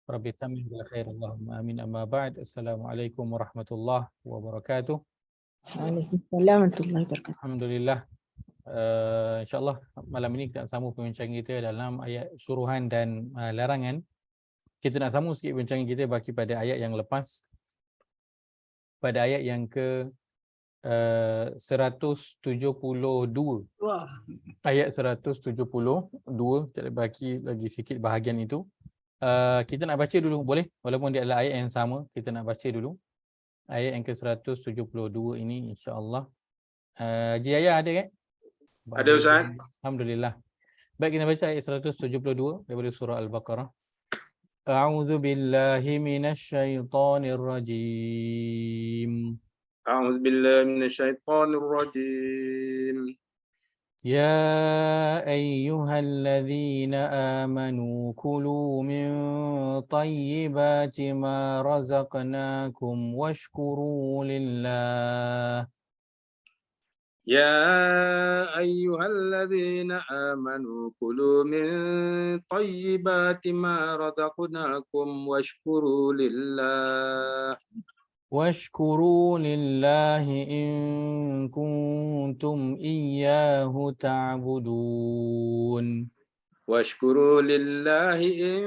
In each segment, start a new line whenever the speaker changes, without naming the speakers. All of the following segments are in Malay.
Rabbi tamim bil khair. Allahumma amin. Amma ba'd. Assalamualaikum warahmatullahi wabarakatuh.
Waalaikumsalam warahmatullahi wabarakatuh.
Alhamdulillah. InsyaAllah malam ini kita nak sambung perbincangan kita dalam ayat suruhan dan larangan. Kita nak sambung sikit perbincangan kita bagi pada ayat yang lepas. Pada ayat yang ke 172.
Wah.
Ayat 172. Kita bagi lagi sikit bahagian itu. Kita nak baca dulu, boleh? Walaupun dia adalah ayat yang sama, kita nak baca dulu. Ayat yang ke 172 ini insya-Allah. Haji Yahya ada kan?
Ada Ustaz.
Alhamdulillah. Baik, kita baca ayat 172 daripada surah Al-Baqarah. A'udzu billahi minasyaitonir rajim.
A'udzu billahi minasyaitonir rajim.
يا أيها الذين آمنوا كلوا من طيبات ما رزقناكم واشكروا لله
يا أيها الذين آمنوا كلوا من طيبات ما رزقناكم واشكروا لله
إن كنتم إياه تعبدون.
واشكروا لله إن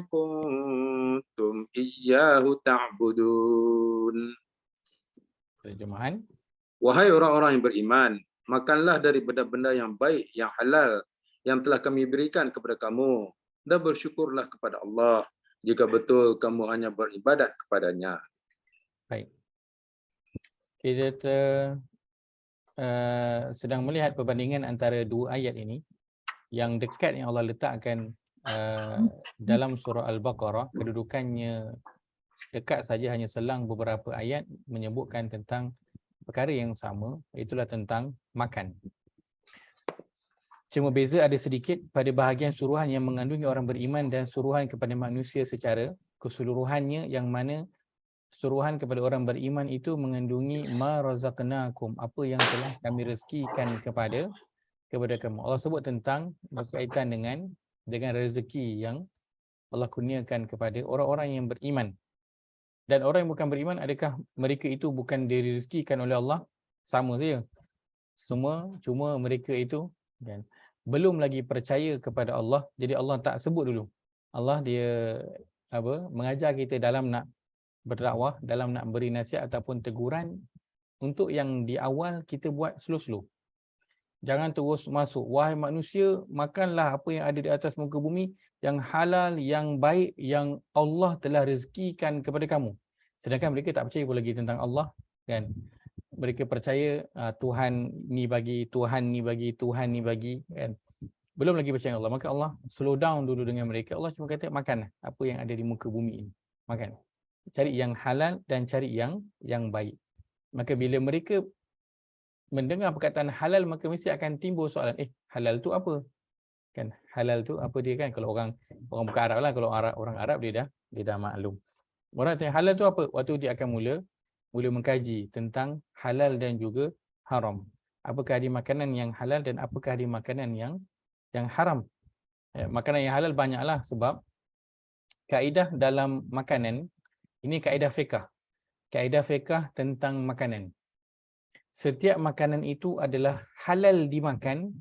كنتم إياه تعبدون.
Terjemahan.
Wahai orang-orang yang beriman, makanlah dari benda-benda yang baik, yang halal, yang telah kami berikan kepada kamu, dan bersyukurlah kepada Allah jika betul kamu hanya beribadat kepadanya.
Baik. Kita sedang melihat perbandingan antara dua ayat ini. Yang dekat yang Allah letakkan dalam surah Al-Baqarah, kedudukannya dekat saja, hanya selang beberapa ayat menyebutkan tentang perkara yang sama, itulah tentang makan. Cuma beza ada sedikit pada bahagian suruhan yang mengandungi orang beriman dan suruhan kepada manusia secara keseluruhannya, yang mana suruhan kepada orang beriman itu mengandungi ma razaqnakum, apa yang telah kami rezekikan kepada kamu. Allah sebut tentang berkaitan dengan rezeki yang Allah kurniakan kepada orang-orang yang beriman. Dan orang yang bukan beriman, adakah mereka itu bukan direzekikan oleh Allah? Sama saja. Cuma mereka itu kan, belum lagi percaya kepada Allah. Jadi Allah tak sebut dulu. Allah dia mengajar kita dalam nak berdakwah, dalam nak beri nasihat ataupun teguran, untuk yang di awal kita buat slow-slow. Jangan terus masuk. Wahai manusia, makanlah apa yang ada di atas muka bumi, yang halal, yang baik, yang Allah telah rezekikan kepada kamu. Sedangkan mereka tak percaya pun lagi tentang Allah, kan? Mereka percaya Tuhan ni bagi, Tuhan ni bagi, Tuhan ni bagi, kan? Belum lagi percaya Allah. Maka Allah slow down dulu dengan mereka. Allah cuma kata makanlah apa yang ada di muka bumi ini. Makan. Cari yang halal dan cari yang baik. Maka bila mereka mendengar perkataan halal, maka mesti akan timbul soalan, halal tu apa? Kan halal tu apa dia kan? Kalau orang bukan Arab lah, kalau orang Arab dia dah maklum. Orang tanya halal tu apa? Waktu dia akan mula mengkaji tentang halal dan juga haram. Apakah ada makanan yang halal dan apakah ada makanan yang haram? Makanan yang halal banyaklah, sebab kaedah dalam makanan ini kaedah fiqh. Kaedah fiqh tentang makanan. Setiap makanan itu adalah halal dimakan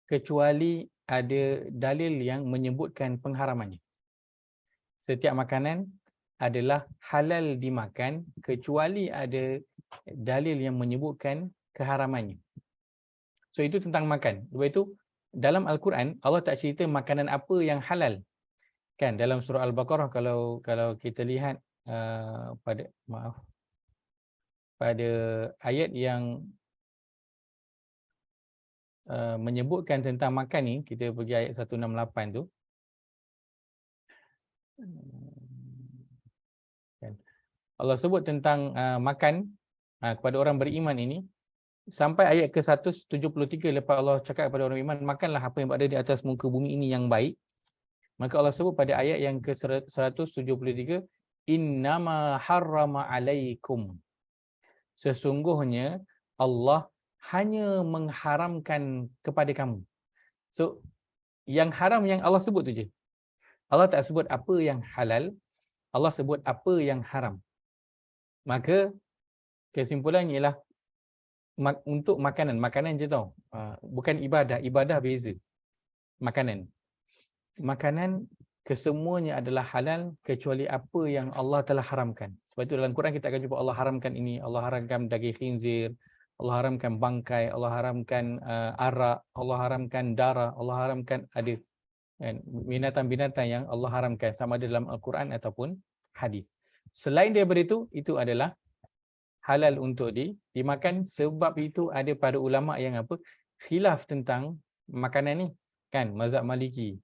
kecuali ada dalil yang menyebutkan pengharamannya. Setiap makanan adalah halal dimakan kecuali ada dalil yang menyebutkan keharamannya. So itu tentang makan. Lepas itu dalam Al-Quran Allah tak cerita makanan apa yang halal. Kan dalam surah Al-Baqarah, kalau kita lihat pada ayat yang menyebutkan tentang makan ni, kita pergi ayat 168 tu. Allah sebut tentang makan kepada orang beriman ini sampai ayat ke 173. Lepas Allah cakap kepada orang beriman, makanlah apa yang ada di atas muka bumi ini yang baik. Maka Allah sebut pada ayat yang ke 173, innama harrama alaikum, sesungguhnya Allah hanya mengharamkan kepada kamu. So yang haram yang Allah sebut tu je. Allah tak sebut apa yang halal, Allah sebut apa yang haram. Maka kesimpulannya ialah untuk makanan je tau. Bukan ibadah beza. Makanan kesemuanya adalah halal kecuali apa yang Allah telah haramkan. Sebab itu dalam Quran kita akan jumpa Allah haramkan ini, Allah haramkan daging khinzir, Allah haramkan bangkai, Allah haramkan arak, Allah haramkan darah, Allah haramkan ada binatang-binatang yang Allah haramkan sama ada dalam Al-Quran ataupun hadis. Selain daripada itu adalah halal untuk dimakan. Sebab itu ada para ulama yang khilaf tentang makanan ni kan, mazhab Maliki.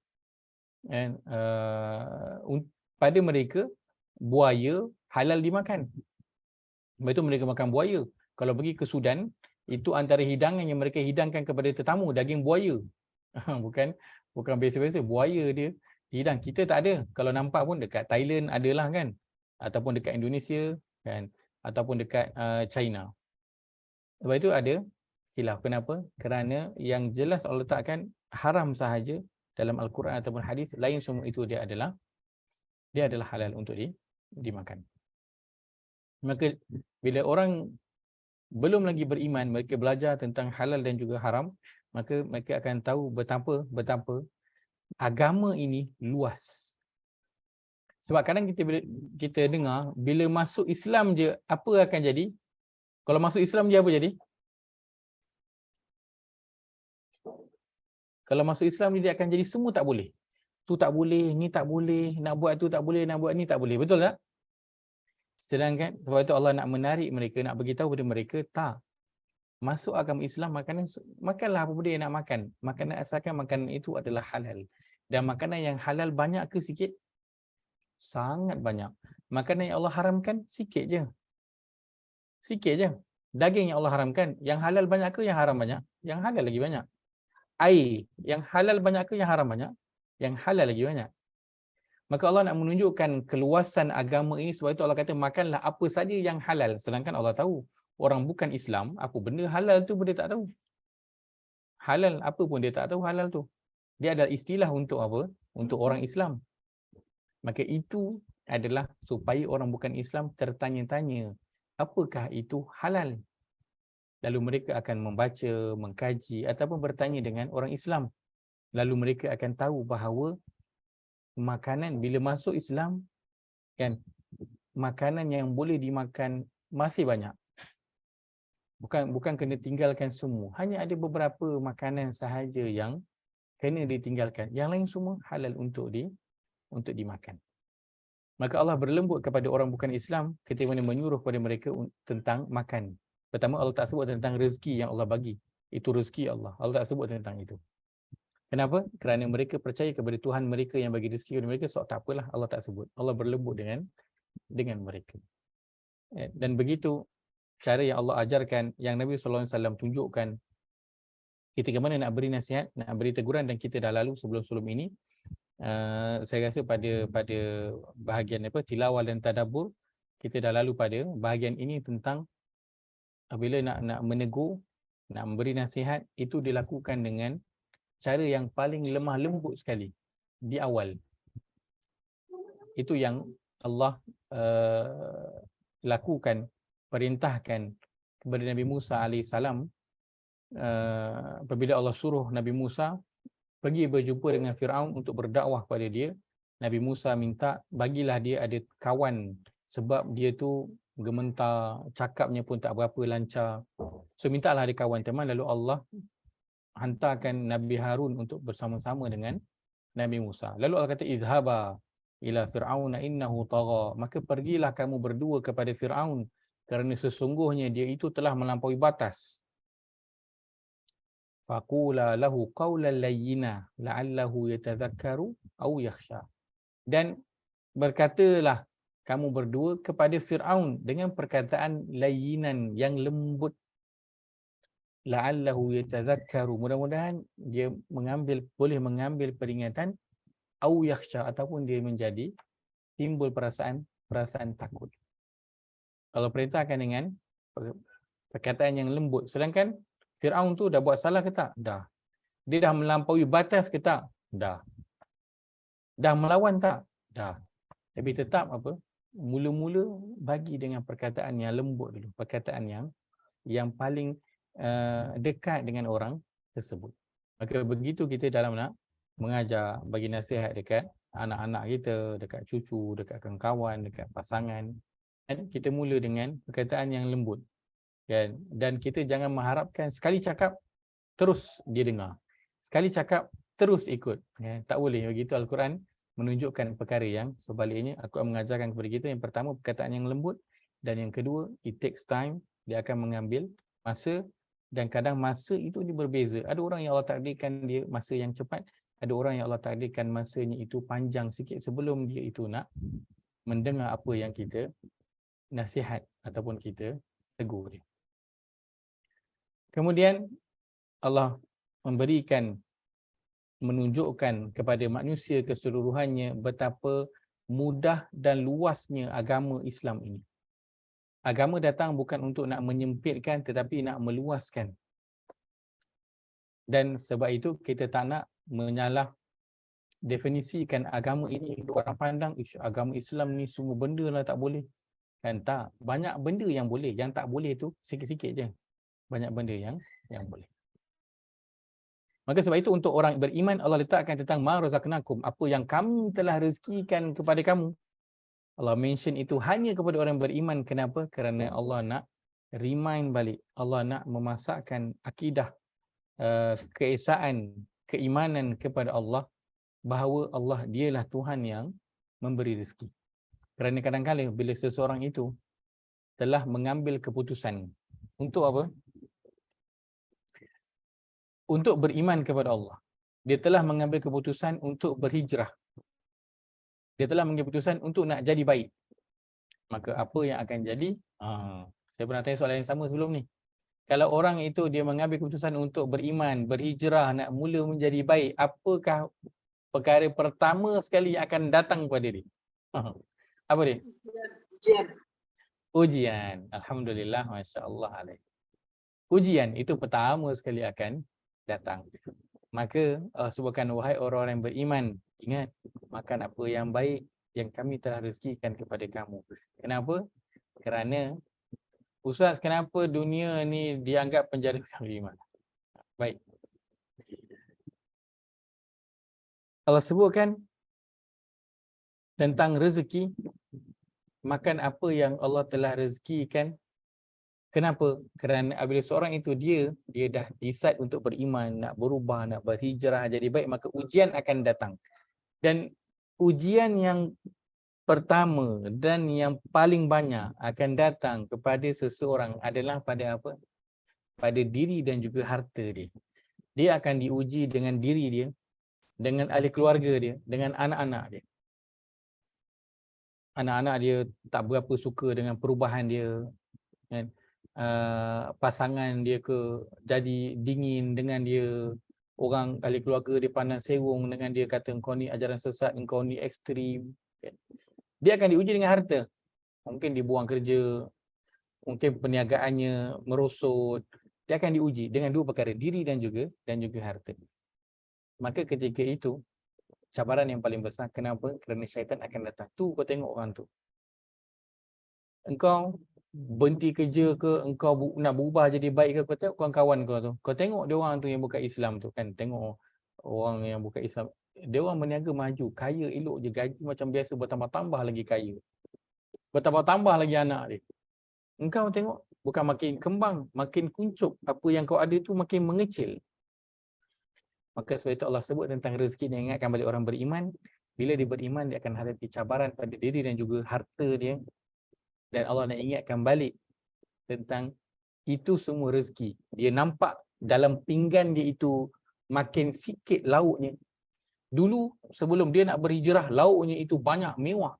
And pada mereka buaya halal dimakan. Sebab itu mereka makan buaya. Kalau pergi ke Sudan, itu antara hidangan yang mereka hidangkan kepada tetamu, daging buaya. Bukan biasa-biasa, buaya dia hidang. Kita tak ada. Kalau nampak pun dekat Thailand adalah kan, ataupun dekat Indonesia kan, ataupun dekat China. Sebab itu ada khilaf. Kenapa? Kerana yang jelas Allah letakkan haram sahaja dalam Al-Quran ataupun hadis, lain semua itu dia adalah halal untuk dimakan. Maka bila orang belum lagi beriman, mereka belajar tentang halal dan juga haram, maka mereka akan tahu betapa agama ini luas. Sebab kadang kita dengar bila masuk Islam je apa akan jadi? Kalau masuk Islam je apa jadi? Kalau masuk Islam dia akan jadi semua tak boleh. Tu tak boleh, ni tak boleh, nak buat tu tak boleh, nak buat ni tak boleh. Betul tak? Sedangkan sebab itu Allah nak menarik mereka, nak beritahu kepada mereka, tak. Masuk agama Islam, makanlah apa benda yang nak makan. Makanan asalkan makanan itu adalah halal. Dan makanan yang halal banyak ke sikit? Sangat banyak. Makanan yang Allah haramkan sikit je. Sikit je. Daging yang Allah haramkan, yang halal banyak ke yang haram banyak? Yang halal lagi banyak. Air, yang halal banyak ke yang haram banyak? Yang halal lagi banyak. Maka Allah nak menunjukkan keluasan agama ini, sebab itu Allah kata makanlah apa saja yang halal. Sedangkan Allah tahu orang bukan Islam, apa benda halal tu pun dia tak tahu. Halal apa pun dia tak tahu halal tu. Dia adalah istilah untuk apa? Untuk orang Islam. Maka itu adalah supaya orang bukan Islam tertanya-tanya, apakah itu halal? Lalu mereka akan membaca, mengkaji ataupun bertanya dengan orang Islam. Lalu mereka akan tahu bahawa makanan bila masuk Islam kan, makanan yang boleh dimakan masih banyak. Bukan kena tinggalkan semua. Hanya ada beberapa makanan sahaja yang kena ditinggalkan. Yang lain semua halal untuk dimakan. Maka Allah berlembut kepada orang bukan Islam ketika mana menyuruh kepada mereka tentang makan. Pertama, Allah tak sebut tentang rezeki yang Allah bagi. Itu rezeki Allah. Allah tak sebut tentang itu. Kenapa? Kerana mereka percaya kepada Tuhan mereka yang bagi rezeki kepada mereka, so tak apalah Allah tak sebut. Allah berlembut dengan mereka. Dan begitu cara yang Allah ajarkan, yang Nabi SAW tunjukkan ketika mana nak beri nasihat, nak beri teguran, dan kita dah lalu sebelum ini. Saya rasa pada bahagian tilawah dan tadabbur, kita dah lalu pada bahagian ini tentang apabila nak menegur, nak memberi nasihat, itu dilakukan dengan cara yang paling lemah lembut sekali di awal. Itu yang Allah lakukan, perintahkan kepada Nabi Musa AS apabila Allah suruh Nabi Musa pergi berjumpa dengan Firaun untuk berdakwah kepada dia. Nabi Musa minta bagilah dia ada kawan, sebab dia tu gementar, cakapnya pun tak berapa lancar. So mintalah ada kawan teman. Lalu Allah hantarkan Nabi Harun untuk bersama-sama dengan Nabi Musa. Lalu Allah kata, izhaba ila fir'auna innahu tagha. Maka pergilah kamu berdua kepada Firaun, kerana sesungguhnya dia itu telah melampaui batas. Faqula lahu qawlan layyina la'allahu yatadhakkaru aw yakhsha. Dan berkatalah kamu berdua kepada Firaun dengan perkataan layyinan, yang lembut. La'allahu yatadhakkaru, mudah-mudahan dia boleh mengambil peringatan, au yakhsha, ataupun dia menjadi timbul perasaan takut. Allah perintahkan dengan perkataan yang lembut. Sedangkan Firaun tu dah buat salah ke tak? Dah. Dia dah melampaui batas ke tak? Dah. Dah melawan tak? Dah. Tapi tetap apa? Mula-mula bagi dengan perkataan yang lembut dulu, perkataan yang paling dekat dengan orang tersebut. Maka begitu kita dalam nak mengajar, bagi nasihat dekat anak-anak kita, dekat cucu, dekat kawan-kawan, dekat pasangan, kan kita mula dengan perkataan yang lembut. Kan? Dan kita jangan mengharapkan sekali cakap terus dia dengar. Sekali cakap terus ikut. Ya, tak boleh. Begitu Al-Quran menunjukkan perkara yang sebaliknya. Aku akan mengajarkan kepada kita yang pertama perkataan yang lembut, dan yang kedua it takes time, dia akan mengambil masa, dan kadang masa itu dia berbeza. Ada orang yang Allah takdirkan dia masa yang cepat, ada orang yang Allah takdirkan masanya itu panjang sikit sebelum dia itu nak mendengar apa yang kita nasihat ataupun kita tegur dia. Kemudian Allah menunjukkan kepada manusia keseluruhannya betapa mudah dan luasnya agama Islam ini. Agama datang bukan untuk nak menyempitkan tetapi nak meluaskan. Dan sebab itu kita tak nak menyalah definisikan agama ini untuk orang pandang agama Islam ni semua benda lah tak boleh. Kan tak, banyak benda yang boleh, yang tak boleh tu sikit-sikit je. Banyak benda yang boleh. Maka sebab itu untuk orang beriman Allah letakkan tentang ma razaqnakum, apa yang kami telah rezekikan kepada kamu. Allah mention itu hanya kepada orang beriman. Kenapa? Kerana Allah nak remind balik. Allah nak memasakkan akidah keesaan, keimanan kepada Allah, bahawa Allah dialah Tuhan yang memberi rezeki. Kerana kadang-kadang bila seseorang itu telah mengambil keputusan untuk apa? Untuk beriman kepada Allah. Dia telah mengambil keputusan untuk berhijrah. Dia telah mengambil keputusan untuk nak jadi baik. Maka apa yang akan jadi? Saya pernah tanya soalan yang sama sebelum ni. Kalau orang itu dia mengambil keputusan untuk beriman, berhijrah, nak mula menjadi baik, apakah perkara pertama sekali yang akan datang kepada dia? Apa dia?
Ujian.
Ujian. Alhamdulillah, masya-Allah alaih. Ujian itu pertama sekali akan datang. Maka sebutkan, wahai orang-orang yang beriman, ingat makan apa yang baik yang kami telah rezekikan kepada kamu. Kenapa? Kerana Ustaz, kenapa dunia ni dianggap penjara beriman? Baik. Allah sebutkan tentang rezeki, makan apa yang Allah telah rezekikan. Kenapa? Kerana apabila seorang itu dia dah decide untuk beriman, nak berubah, nak berhijrah jadi baik, maka ujian akan datang. Dan ujian yang pertama dan yang paling banyak akan datang kepada seseorang adalah pada apa? Pada diri dan juga harta dia. Dia akan diuji dengan diri dia, dengan ahli keluarga dia, dengan anak-anak dia. Anak-anak dia tak berapa suka dengan perubahan dia, kan? Pasangan dia ke jadi dingin dengan dia, orang ahli keluarga dia pandang serong dengan dia, kata engkau ni ajaran sesat, engkau ni ekstrim. Dia akan diuji dengan harta. Mungkin dibuang kerja, mungkin perniagaannya merosot. Dia akan diuji dengan dua perkara, diri dan juga harta. Maka ketika itu cabaran yang paling besar. Kenapa? Kerana syaitan akan datang. Tu kau tengok orang tu, engkau berhenti kerja ke, engkau nak berubah jadi baik ke, kau tengok kawan-kawan kau tu. Kau tengok dia orang tu yang bukan Islam tu kan. Tengok orang yang bukan Islam, dia orang berniaga maju, kaya elok je, gaji macam biasa, bertambah-tambah lagi kaya, bertambah-tambah lagi anak dia. Engkau tengok bukan makin kembang, makin kuncup. Apa yang kau ada tu makin mengecil. Maka sebab itu Allah sebut tentang rezeki yang ingatkan balik orang beriman. Bila dia beriman, dia akan hadapi cabaran pada diri dan juga harta dia. Dan Allah nak ingatkan balik tentang itu semua rezeki. Dia nampak dalam pinggan dia itu makin sikit lauknya. Dulu sebelum dia nak berhijrah, lauknya itu banyak, mewah.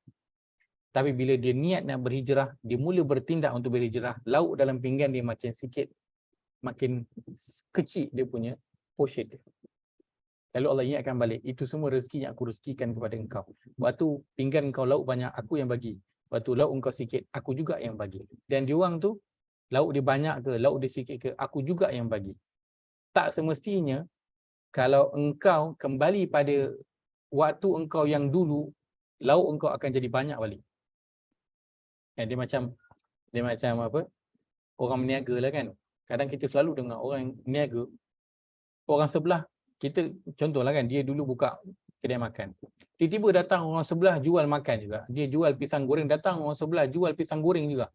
Tapi bila dia niat nak berhijrah, dia mula bertindak untuk berhijrah, lauk dalam pinggan dia makin sikit, makin kecil dia punya portion dia. Lalu Allah ingatkan balik, itu semua rezeki yang aku rezekikan kepada engkau. Waktu pinggan engkau lauk banyak, aku yang bagi. Waktu lauk engkau sikit, aku juga yang bagi. Dan diorang tu, lauk dia banyak ke, lauk dia sikit ke, aku juga yang bagi. Tak semestinya, kalau engkau kembali pada waktu engkau yang dulu, lauk engkau akan jadi banyak balik. Dia macam apa? Orang berniaga lah kan. Kadang kita selalu dengar orang berniaga, orang sebelah kita, contohlah kan, dia dulu buka kedai makan. Tiba-tiba datang orang sebelah jual makan juga. Dia jual pisang goreng, datang orang sebelah jual pisang goreng juga.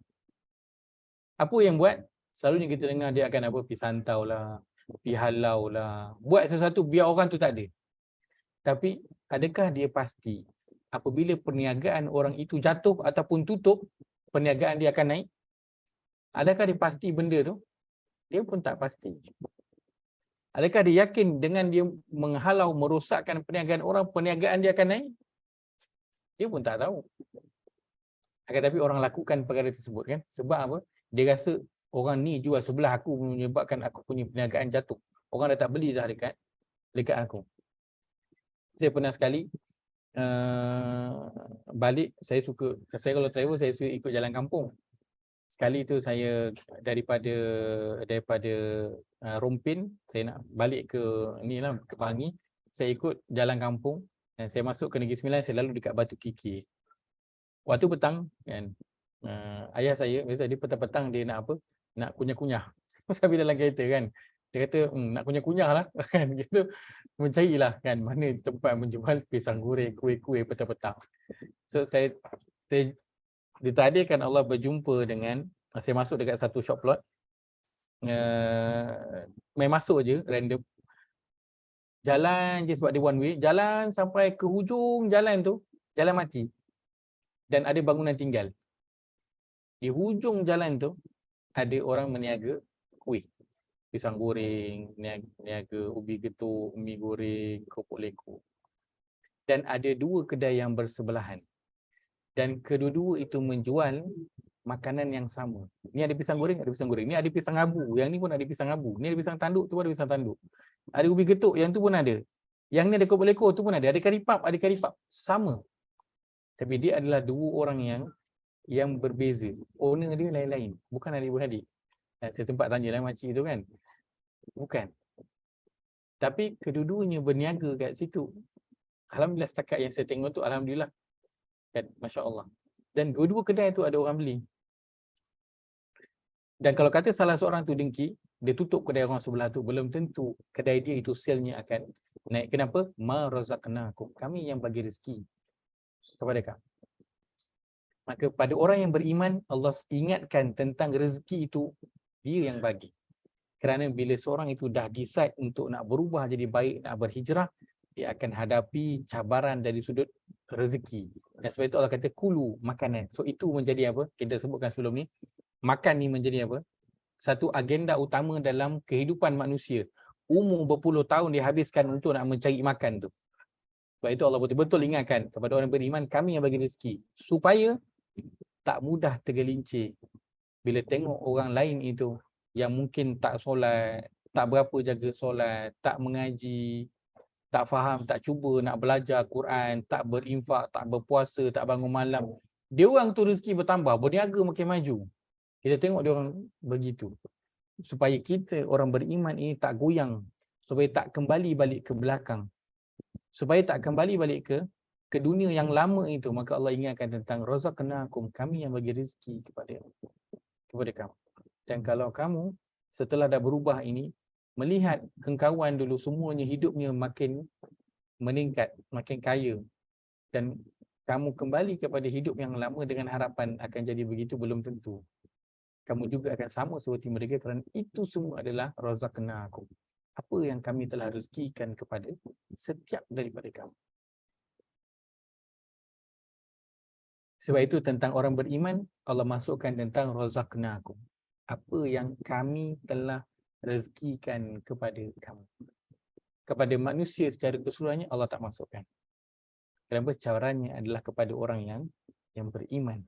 Apa yang buat? Selalunya kita dengar dia akan apa? Pergi santau lah, pergi halau lah. Buat sesuatu biar orang tu tak ada. Tapi adakah dia pasti apabila perniagaan orang itu jatuh ataupun tutup, perniagaan dia akan naik? Adakah dia pasti benda tu? Dia pun tak pasti. Adakah dia yakin dengan dia menghalau, merosakkan perniagaan orang, perniagaan dia akan naik? Dia pun tak tahu. Akan tapi orang lakukan perkara tersebut kan. Sebab apa? Dia rasa orang ni jual sebelah aku menyebabkan aku punya perniagaan jatuh. Orang dah tak beli dah dekat aku. Saya pernah sekali balik, saya kalau travel saya suka ikut jalan kampung. Sekali tu saya daripada Rompin, saya nak balik ke ke Bangi, saya ikut jalan kampung dan saya masuk ke Negeri Sembilan, saya lalu dekat Batu Kikir. Waktu petang kan, ayah saya biasa dia petang-petang dia nak apa? Nak kunyah-kunyah. Sambil dalam kereta kan. Dia kata nak kunyah-kunyah lah kan, gitu. Mencarilah kan mana tempat menjual pisang goreng, kuih-kuih petang-petang. So saya ditadbirkan Allah berjumpa dengan, saya masuk dekat satu shop plot, main masuk je random, jalan je sebab dia one way, jalan sampai ke hujung jalan tu, jalan mati dan ada bangunan tinggal. Di hujung jalan tu ada orang meniaga kuih, pisang goreng, niaga ubi getuk, mi goreng, keropok leko. Dan ada dua kedai yang bersebelahan. Dan kedua-dua itu menjual makanan yang sama. Ni ada pisang goreng, ada pisang goreng. Ni ada pisang abu, yang ni pun ada pisang abu. Ni ada pisang tanduk, tu ada pisang tanduk. Ada ubi getuk, yang tu pun ada. Yang ni ada keropok leko, tu pun ada. Ada kari pap, sama. Tapi dia adalah dua orang yang berbeza. Owner dia lain-lain, bukan adik-beradik. Saya tempat tanyalah makcik tu kan. Bukan. Tapi kedua-duanya berniaga kat situ. Alhamdulillah setakat yang saya tengok tu, alhamdulillah. Kan, Masya Allah. Dan dua-dua kedai tu ada orang beli. Dan kalau kata salah seorang tu dengki, dia tutup kedai orang sebelah tu, belum tentu kedai dia itu sale-nya akan naik. Kenapa? Ma razaqnakum. Kami yang bagi rezeki kepada kamu. Maka pada orang yang beriman, Allah ingatkan tentang rezeki itu dia yang bagi. Kerana bila seorang itu dah decide untuk nak berubah jadi baik, nak berhijrah, dia akan hadapi cabaran dari sudut rezeki. Dan sebab itu Allah kata kulu makanan. So itu menjadi apa? Kita sebutkan sebelum ni. Makan ni menjadi apa? Satu agenda utama dalam kehidupan manusia. Umur berpuluh tahun dihabiskan untuk nak mencari makan tu. Sebab itu Allah betul-betul ingatkan kepada orang beriman, kami yang bagi rezeki. Supaya tak mudah tergelincir bila tengok orang lain itu yang mungkin tak solat, tak berapa jaga solat, tak mengaji, tak faham, tak cuba nak belajar Quran, tak berinfak, tak berpuasa, tak bangun malam. Dia orang tu rezeki bertambah, berniaga makin maju. Kita tengok dia orang begitu. Supaya kita orang beriman ini tak goyang, supaya tak kembali balik ke belakang. Supaya tak kembali balik ke dunia yang lama itu, maka Allah ingatkan tentang razaqnakum, kami yang bagi rezeki kepada kamu. Dan kalau kamu setelah dah berubah ini, melihat kengkauan dulu semuanya hidupnya makin meningkat, makin kaya, dan kamu kembali kepada hidup yang lama dengan harapan akan jadi begitu, belum tentu. Kamu juga akan sama seperti mereka kerana itu semua adalah razaqnakum. Apa yang kami telah rezekikan kepada setiap daripada kamu. Sebab itu tentang orang beriman, Allah masukkan tentang razaqnakum. Apa yang kami telah rezekikan kepada kamu. Kepada manusia secara keseluruhannya Allah tak masukkan. Kenapa? Caranya adalah kepada orang yang beriman.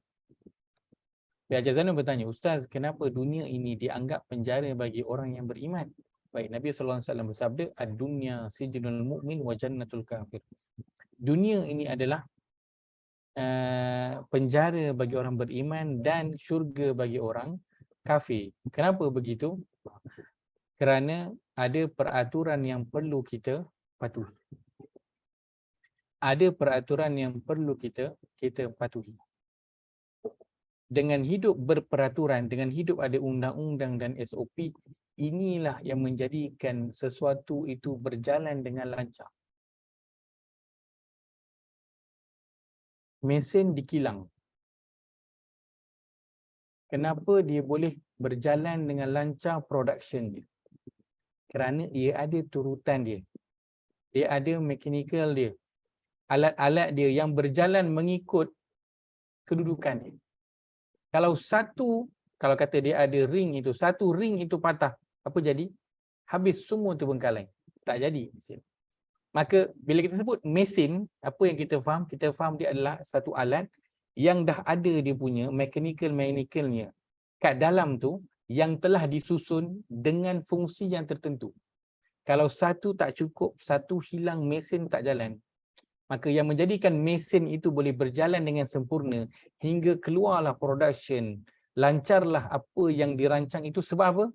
Haji Zainul bertanya, Ustaz, kenapa dunia ini dianggap penjara bagi orang yang beriman? Baik, Nabi SAW bersabda, ad-dunya sijnul mu'min wa jannatul kafir. Dunia ini adalah penjara bagi orang beriman dan syurga bagi orang kafir. Kenapa begitu? Kerana ada peraturan yang perlu kita patuhi. ada peraturan yang perlu kita patuhi. Dengan hidup berperaturan, dengan hidup ada undang-undang dan SOP, inilah yang menjadikan sesuatu itu berjalan dengan lancar. Mesin dikilang. Kenapa dia boleh berjalan dengan lancar production dia? Kerana dia ada turutan dia. Dia ada mechanical dia. Alat-alat dia yang berjalan mengikut kedudukan dia. Kalau kata dia ada ring itu, satu ring itu patah, apa jadi? Habis semua terbengkalai. Tak jadi mesin. Maka bila kita sebut mesin, apa yang kita faham? Kita faham dia adalah satu alat yang dah ada dia punya mechanical-nya kat dalam tu, yang telah disusun dengan fungsi yang tertentu. Kalau satu tak cukup, satu hilang, mesin tak jalan. Maka yang menjadikan mesin itu boleh berjalan dengan sempurna hingga keluarlah production, lancarlah apa yang dirancang itu, sebab apa?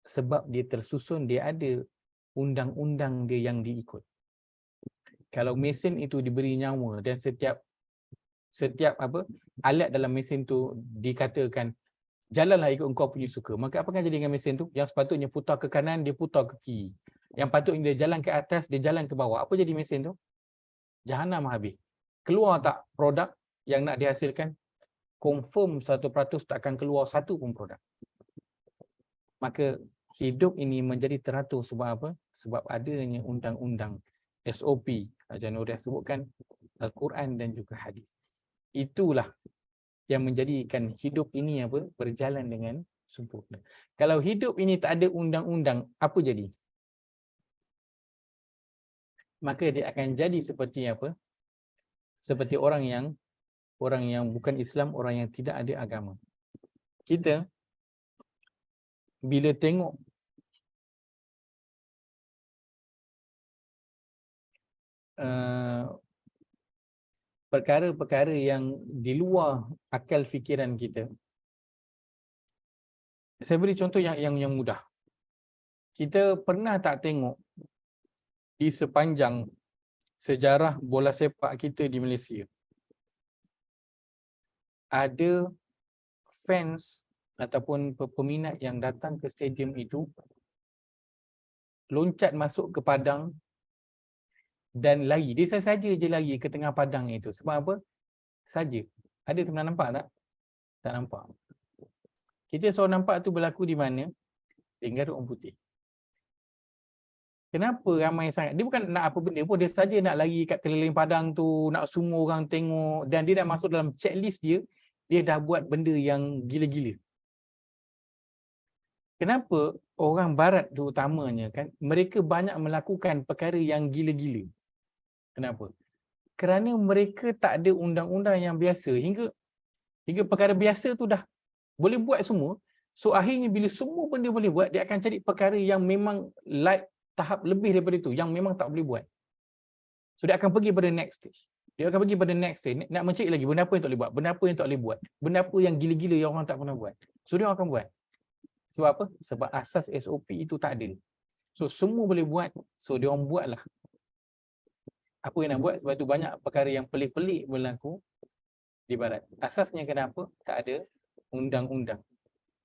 Sebab dia tersusun, dia ada undang-undang dia yang diikut. Kalau mesin itu diberi nyawa dan setiap alat dalam mesin tu dikatakan jalanlah ikut engkau punya suka, maka apa akan jadi dengan mesin tu? Yang sepatutnya putar ke kanan, dia putar ke kiri. Yang patutnya dia jalan ke atas, dia jalan ke bawah. Apa jadi mesin tu? Jahanam habis. Keluar tak produk yang nak dihasilkan? Confirm 100% tak akan keluar satu pun produk. Maka hidup ini menjadi teratur sebab apa? Sebab adanya undang-undang, SOP, Haji Nur sebutkan, Al-Quran dan juga hadis. Itulah yang menjadikan hidup ini apa? Berjalan dengan sempurna. Kalau hidup ini tak ada undang-undang, apa jadi? Maka dia akan jadi seperti apa? Seperti orang yang bukan Islam, orang yang tidak ada agama. Kita bila tengok perkara-perkara yang di luar akal fikiran kita. Saya beri contoh yang mudah. Kita pernah tak tengok di sepanjang sejarah bola sepak kita di Malaysia, ada fans ataupun peminat yang datang ke stadium itu loncat masuk ke padang dan lari. Dia saja je lari ke tengah padang itu. Sebab apa? Saja. Ada pernah nampak tak? Tak nampak. Kita selalu nampak tu berlaku di mana? Di Negara Orang Putih. Kenapa ramai sangat? Dia bukan nak apa benda pun, dia saja nak lari kat keliling padang tu, nak semua orang tengok, dan dia dah masuk dalam checklist dia, dia dah buat benda yang gila-gila. Kenapa orang barat terutamanya kan, mereka banyak melakukan perkara yang gila-gila? Kenapa? Kerana mereka tak ada undang-undang yang biasa, hingga perkara biasa tu dah boleh buat semua. So akhirnya bila semua benda boleh buat, dia akan cari perkara yang memang like tahap lebih daripada itu, yang memang tak boleh buat. So dia akan pergi pada next stage. Dia akan pergi pada next stage, nak mencari lagi benda apa yang tak boleh buat, benda apa yang tak boleh buat, benda apa yang gila-gila yang orang tak pernah buat. So dia akan buat. Sebab apa? Sebab asas SOP itu tak ada. So semua boleh buat, so dia orang buatlah. Apa yang nak buat? Sebab itu banyak perkara yang pelik-pelik berlaku di barat. Asasnya kenapa? Tak ada undang-undang.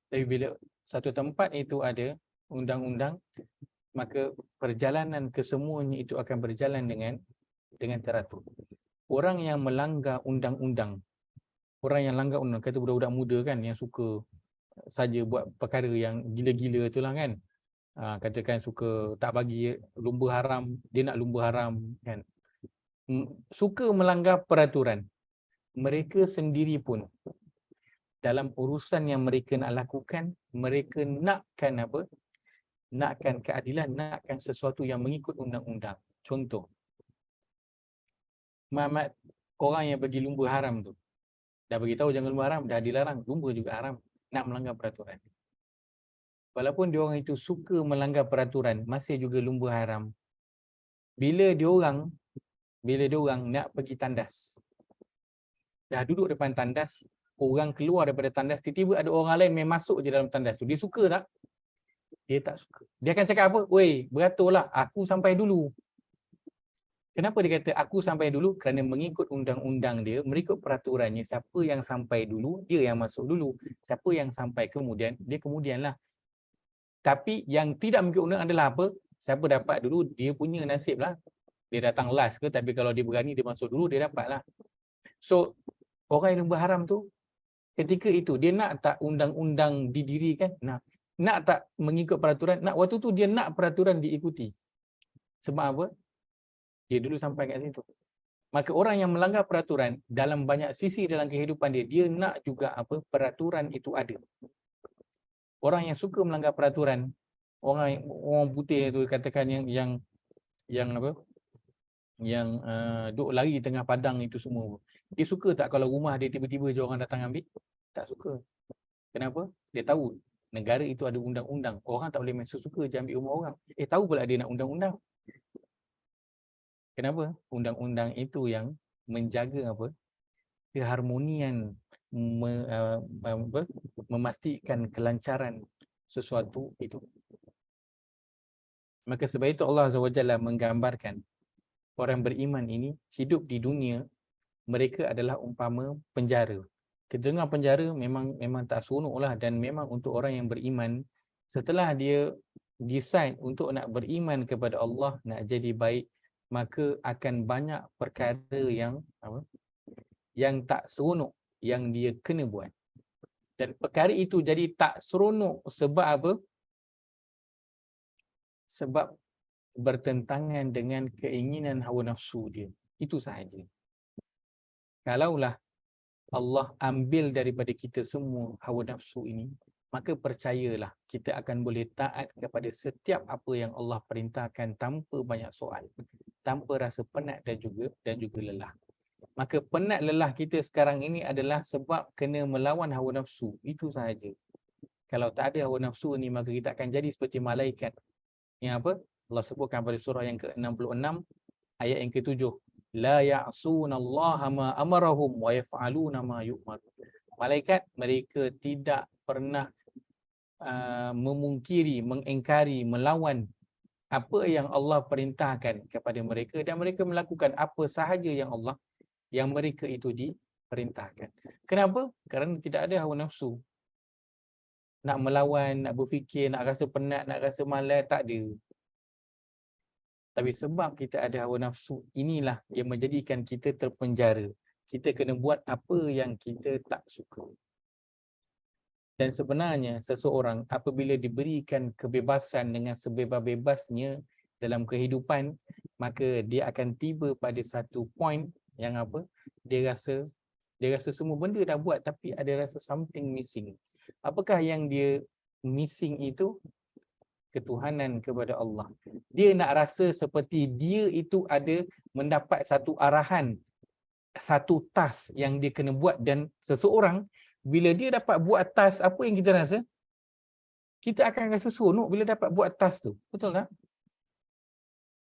Tapi bila satu tempat itu ada undang-undang, maka perjalanan kesemuanya itu akan berjalan dengan teratur. Orang yang melanggar undang-undang, orang yang langgar undang, kata budak-budak muda kan yang suka saja buat perkara yang gila-gila itulah kan. Katakan suka tak bagi lumba haram, dia nak lumba haram kan. Suka melanggar peraturan. Mereka sendiri pun dalam urusan yang mereka nak lakukan, mereka nakkan apa? Nakkan keadilan, nakkan sesuatu yang mengikut undang-undang. Contoh, Muhammad, orang yang bagi lumba haram tu, dah bagi tahu jangan lumba haram, dah dilarang, lumba juga haram, nak melanggar peraturan. Walaupun diorang itu suka melanggar peraturan, masih juga lumba haram. Bila diorang nak pergi tandas, dah duduk depan tandas, orang keluar daripada tandas, tiba-tiba ada orang lain main masuk je dalam tandas tu. Dia suka tak? Dia tak suka. Dia akan cakap apa? Weh, beraturlah, aku sampai dulu. Kenapa dia kata aku sampai dulu? Kerana mengikut undang-undang dia, mengikut peraturannya, siapa yang sampai dulu, dia yang masuk dulu. Siapa yang sampai kemudian, dia kemudianlah. Tapi yang tidak mengikut undang adalah apa? Siapa dapat dulu, dia punya nasib lah. Dia datang last ke, tapi kalau dia berani, dia masuk dulu, dia dapat lah. So, orang yang lumba haram tu, ketika itu, dia nak tak undang-undang didirikan? Nak tak mengikut peraturan? Nak. Waktu tu dia nak peraturan diikuti. Sebab apa? Dia dulu sampai kat situ. Maka orang yang melanggar peraturan dalam banyak sisi dalam kehidupan dia, dia nak juga apa? Peraturan itu ada. Orang yang suka melanggar peraturan, orang putih tu katakan yang apa? Yang duk lari tengah padang itu semua. Dia suka tak kalau rumah dia tiba-tiba je orang datang ambil? Tak suka. Kenapa? Dia tahu negara itu ada undang-undang. Orang tak boleh main suka je ambil rumah orang. Tahu pula dia nak undang-undang. Kenapa? Undang-undang itu yang menjaga apa? Keharmonian, memastikan kelancaran sesuatu itu. Maka sebab itu Allah Azza wa Jalla menggambarkan orang beriman ini hidup di dunia, mereka adalah umpama penjara. Kita dengar penjara memang tak seronoklah, dan memang untuk orang yang beriman, setelah dia decide untuk nak beriman kepada Allah, nak jadi baik, maka akan banyak perkara yang tak seronok yang dia kena buat. Dan perkara itu jadi tak seronok sebab apa? Sebab bertentangan dengan keinginan hawa nafsu dia. Itu sahaja. Kalaulah Allah ambil daripada kita semua hawa nafsu ini, maka percayalah kita akan boleh taat kepada setiap apa yang Allah perintahkan tanpa banyak soal, tanpa rasa penat dan juga lelah. Maka penat lelah kita sekarang ini adalah sebab kena melawan hawa nafsu. Itu sahaja. Kalau tak ada hawa nafsu ni, maka kita akan jadi seperti malaikat. Yang apa? Allah sebutkan pada surah yang ke-66 ayat yang ke-7. La ya'sunallaha ma amarahum wa yaf'aluna ma yu'mar. Malaikat mereka tidak pernah memungkiri, mengingkari, melawan apa yang Allah perintahkan kepada mereka, dan mereka melakukan apa sahaja yang mereka itu diperintahkan. Kenapa? Kerana tidak ada hawa nafsu. Nak melawan, nak berfikir, nak rasa penat, nak rasa malas, tak ada. Tapi sebab kita ada hawa nafsu, inilah yang menjadikan kita terpenjara. Kita kena buat apa yang kita tak suka. Dan sebenarnya seseorang apabila diberikan kebebasan dengan sebebas-bebasnya dalam kehidupan, maka dia akan tiba pada satu point yang apa? Dia rasa semua benda dah buat, tapi ada rasa something missing. Apakah yang dia missing itu? Ketuhanan kepada Allah. Dia nak rasa seperti dia itu ada mendapat satu arahan, satu task yang dia kena buat. Dan seseorang bila dia dapat buat task, apa yang kita rasa? Kita akan rasa seronok bila dapat buat task tu. Betul tak?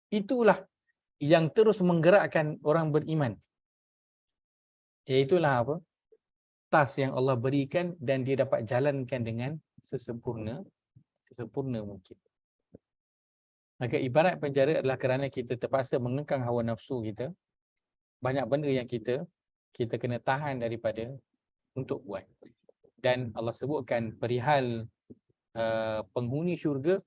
Itulah yang terus menggerakkan orang beriman. Iaitulah apa? Task yang Allah berikan dan dia dapat jalankan dengan sesempurna mungkin. Maka ibarat penjara adalah kerana kita terpaksa mengekang hawa nafsu kita. Banyak benda yang kita kena tahan daripada untuk buat. Dan Allah sebutkan perihal penghuni syurga,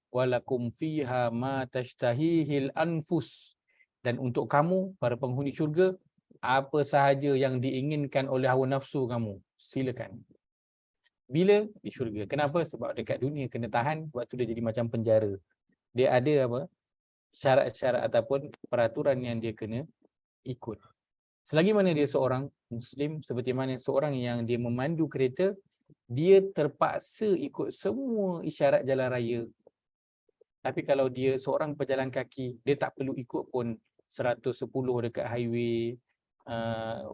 walakum fiha ma tashtahihil anfus, dan untuk kamu para penghuni syurga, apa sahaja yang diinginkan oleh hawa nafsu kamu, silakan. Bila? Di syurga. Kenapa? Sebab dekat dunia kena tahan, waktu dia jadi macam penjara. Dia ada apa? Syarat-syarat ataupun peraturan yang dia kena ikut. Selagi mana dia seorang Muslim, seperti mana seorang yang dia memandu kereta, dia terpaksa ikut semua isyarat jalan raya. Tapi kalau dia seorang pejalan kaki, dia tak perlu ikut pun 110 dekat highway,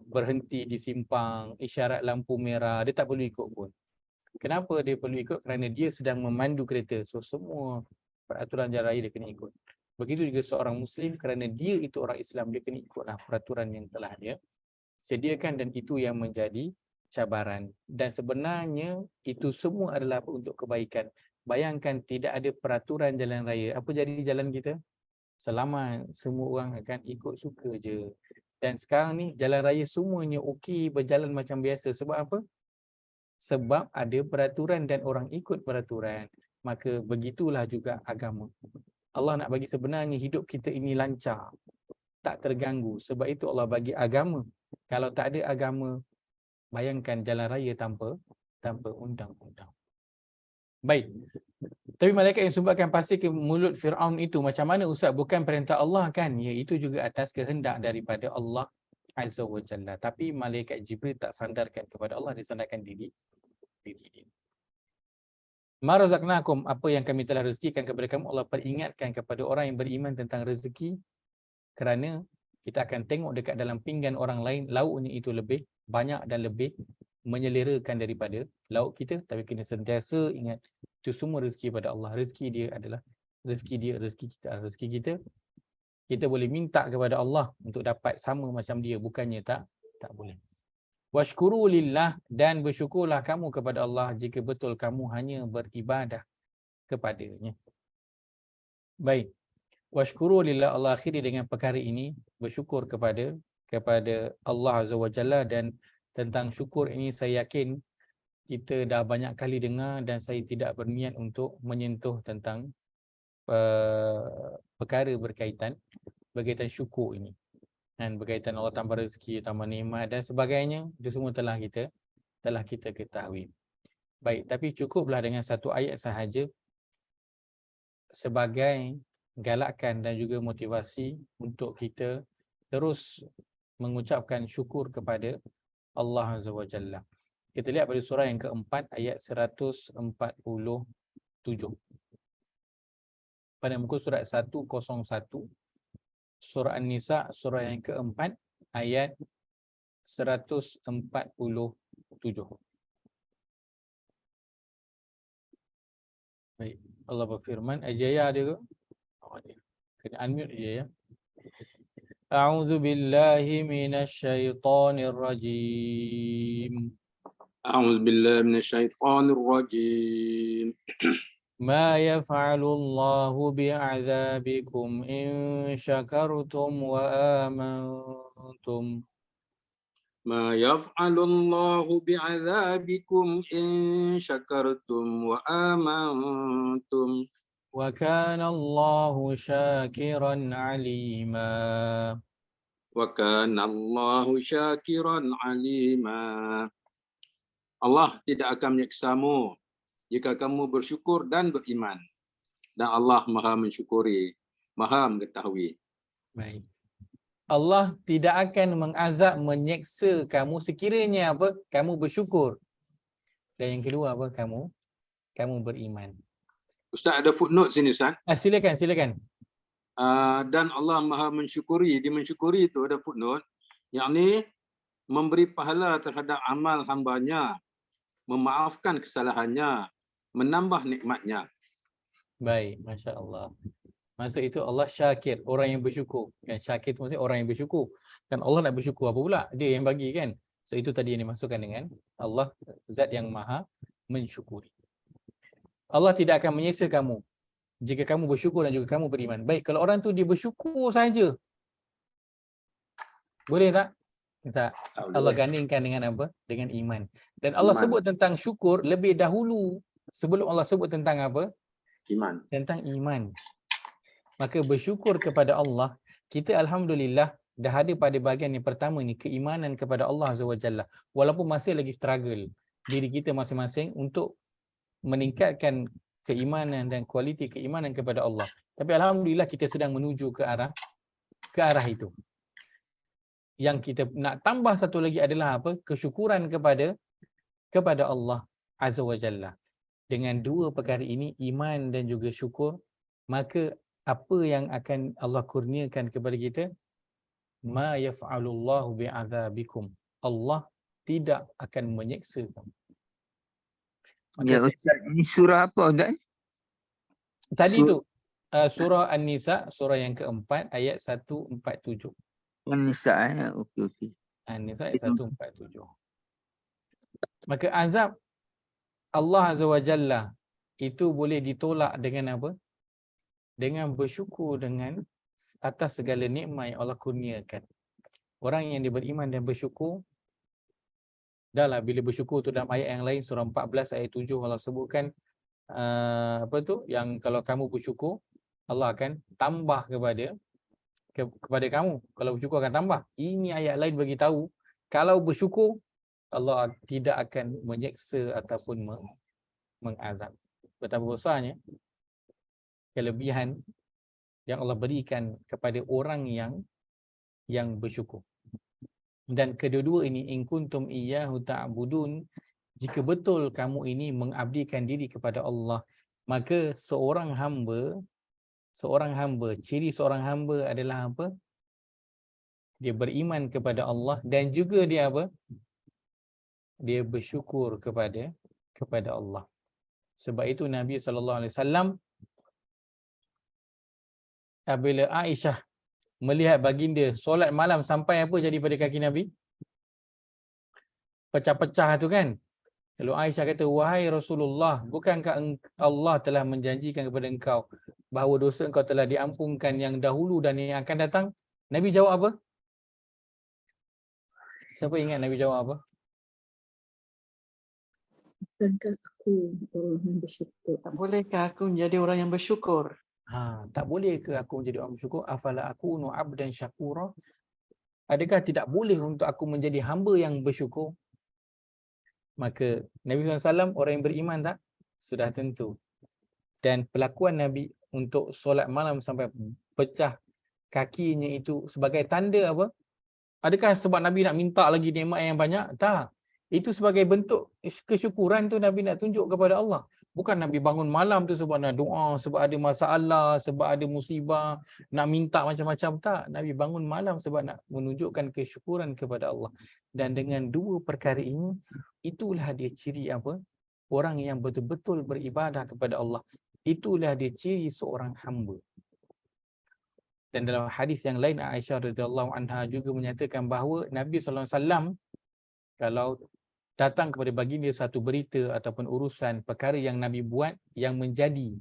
berhenti di simpang, isyarat lampu merah, dia tak perlu ikut pun. Kenapa dia perlu ikut? Kerana dia sedang memandu kereta. So semua peraturan jalan raya dia kena ikut. Begitu juga seorang Muslim, kerana dia itu orang Islam, dia kena ikutlah peraturan yang telah dia sediakan, dan itu yang menjadi cabaran. Dan sebenarnya itu semua adalah untuk kebaikan. Bayangkan tidak ada peraturan jalan raya, apa jadi jalan kita? selamat, semua orang akan ikut suka je. Dan sekarang ni jalan raya semuanya okey, berjalan macam biasa. Sebab apa? Sebab ada peraturan dan orang ikut peraturan. Maka begitulah juga agama. Allah nak bagi sebenarnya hidup kita ini lancar, tak terganggu. Sebab itu Allah bagi agama. Kalau tak ada agama, bayangkan jalan raya tanpa undang-undang. Baik. Tapi malaikat yang sumbatkan pasir ke mulut Fir'aun itu macam mana Ustaz? Bukan perintah Allah kan? Ya, itu juga atas kehendak daripada Allah Azza wa Jalla. Tapi malaikat Jibril tak sandarkan kepada Allah, dia sandarkan diri dia. Ma razaqnakum, apa yang kami telah rezekikan kepada kamu. Allah peringatkan kepada orang yang beriman tentang rezeki, kerana kita akan tengok dekat dalam pinggan orang lain, lauknya itu lebih banyak dan lebih menyelerakan daripada lauk kita. Tapi kena sentiasa ingat, itu semua rezeki pada Allah. Rezeki dia adalah rezeki dia, rezeki kita. Rezeki kita boleh minta kepada Allah untuk dapat sama macam dia, bukannya tak boleh. Washkuru lillah, dan bersyukurlah kamu kepada Allah jika betul kamu hanya beribadah kepadanya. Baik. Washkuru lillah, Allah akhiri dengan perkara ini, bersyukur kepada Allah Azza wa Jalla. Dan tentang syukur ini saya yakin kita dah banyak kali dengar, dan saya tidak berniat untuk menyentuh tentang perkara berkaitan syukur ini. Dan berkaitan Allah tambah rezeki, tambah nikmat dan sebagainya, itu semua telah kita ketahui. Baik, tapi cukuplah dengan satu ayat sahaja sebagai galakan dan juga motivasi untuk kita terus mengucapkan syukur kepada Allah Azza wa Jalla. Kita lihat pada surah yang keempat ayat 147. Pada muka surat 101, surah An-Nisa, surah yang keempat ayat 147. Baik, Allah berfirman, Ajaya ada ke? Oh, ada. Kena unmute je ya. A'udzu billahi minasyaitonir rajim.
A'udzu billahi minasyaitonir rajim.
ما يفعل الله بعذابكم إن شكرتم وآمنتم.
ما يفعل الله بعذابكم إن شكرتم وآمنتم.
وكان الله شاكرا عليما.
وكان الله شاكرا عليما. Allah tidak akan menyiksamu jika kamu bersyukur dan beriman. Dan Allah Maha mensyukuri, Maha mengetahui.
Baik. Allah tidak akan mengazab, menyeksa kamu sekiranya apa? Kamu bersyukur. Dan yang kedua apa? Kamu beriman.
Ustaz ada footnote sini Ustaz.
Silakan.
Dan Allah Maha mensyukuri, dimensyukuri itu ada footnote, yakni memberi pahala terhadap amal hambanya, memaafkan kesalahannya, menambah nikmatnya.
Baik, Masya Allah. Maksud itu Allah syakir, orang yang bersyukur. Kan syakir itu maksudnya orang yang bersyukur. Dan Allah nak bersyukur apa pula? Dia yang bagi kan. So itu tadi yang dimasukkan dengan Allah, zat yang maha mensyukuri. Allah tidak akan menyiksa kamu jika kamu bersyukur dan juga kamu beriman. Baik, kalau orang tu dia bersyukur saja, boleh tak? Tak. Allah gandingkan dengan apa? Dengan iman. Dan Allah sebut tentang syukur lebih dahulu sebelum Allah sebut tentang apa?
Iman.
Tentang iman. Maka bersyukur kepada Allah, kita alhamdulillah dah ada pada bahagian yang pertama ni, keimanan kepada Allah Azza wa Jalla. Walaupun masih lagi struggle diri kita masing-masing untuk meningkatkan keimanan dan kualiti keimanan kepada Allah. Tapi alhamdulillah kita sedang menuju ke arah itu. Yang kita nak tambah satu lagi adalah apa? Kesyukuran kepada Allah Azza wa Jalla. Dengan dua perkara ini, iman dan juga syukur, maka apa yang akan Allah kurniakan kepada kita? Ma yaf'alullahu bi'adzabikum. Allah tidak akan menyeksa kamu.
Ya, Ustaz, ini surah apa Ustaz?
Tadi tu surah An-Nisa, surah yang keempat ayat 147.
An-Nisa ya. Okey.
An-Nisa ayat 147. Maka azab Allah Azza wa Jalla itu boleh ditolak dengan apa? Dengan bersyukur dengan atas segala nikmat yang Allah kurniakan. Orang yang dia beriman dan bersyukur, dah lah bila bersyukur tu dalam ayat yang lain surah 14 ayat 7 Allah sebutkan apa tu, yang kalau kamu bersyukur Allah akan tambah kepada kamu. Kalau bersyukur akan tambah. Ini ayat lain bagi tahu kalau bersyukur Allah tidak akan menyeksa ataupun mengazab. Betapa besarnya kelebihan yang Allah berikan kepada orang yang bersyukur. Dan kedua-dua ini, in kuntum iyyahu ta'budun, jika betul kamu ini mengabdikan diri kepada Allah, maka seorang hamba, ciri seorang hamba adalah apa? Dia beriman kepada Allah dan juga dia apa? Dia bersyukur kepada Allah. Sebab itu Nabi SAW, apabila Aisyah melihat baginda solat malam sampai apa jadi pada kaki Nabi? Pecah-pecah tu kan. Lalu Aisyah kata, wahai Rasulullah, bukankah Allah telah menjanjikan kepada engkau bahawa dosa engkau telah diampunkan yang dahulu dan yang akan datang? Nabi jawab apa? Siapa ingat Nabi jawab apa?
Bukankah aku orang yang bersyukur?
Tak bolehkah aku menjadi orang yang bersyukur?
Tak boleh ke aku menjadi orang bersyukur? Afala akunu abdan syakura? Adakah tidak boleh untuk aku menjadi hamba yang bersyukur? Maka Nabi SAW orang yang beriman tak? Sudah tentu. Dan pelakuan Nabi untuk solat malam sampai pecah kakinya itu sebagai tanda apa? Adakah sebab Nabi nak minta lagi nikmat yang banyak? Tak. Itu sebagai bentuk kesyukuran tu Nabi nak tunjuk kepada Allah. Bukan Nabi bangun malam tu sebab nak doa, sebab ada masalah, sebab ada musibah, nak minta macam-macam. Tak. Nabi bangun malam sebab nak menunjukkan kesyukuran kepada Allah. Dan dengan dua perkara ini, itulah dia ciri apa? Orang yang betul-betul beribadah kepada Allah. Itulah dia ciri seorang hamba. Dan dalam hadis yang lain, Aisyah radhiyallahu anha juga menyatakan bahawa Nabi SAW kalau datang kepada baginda satu berita ataupun urusan perkara yang Nabi buat yang menjadi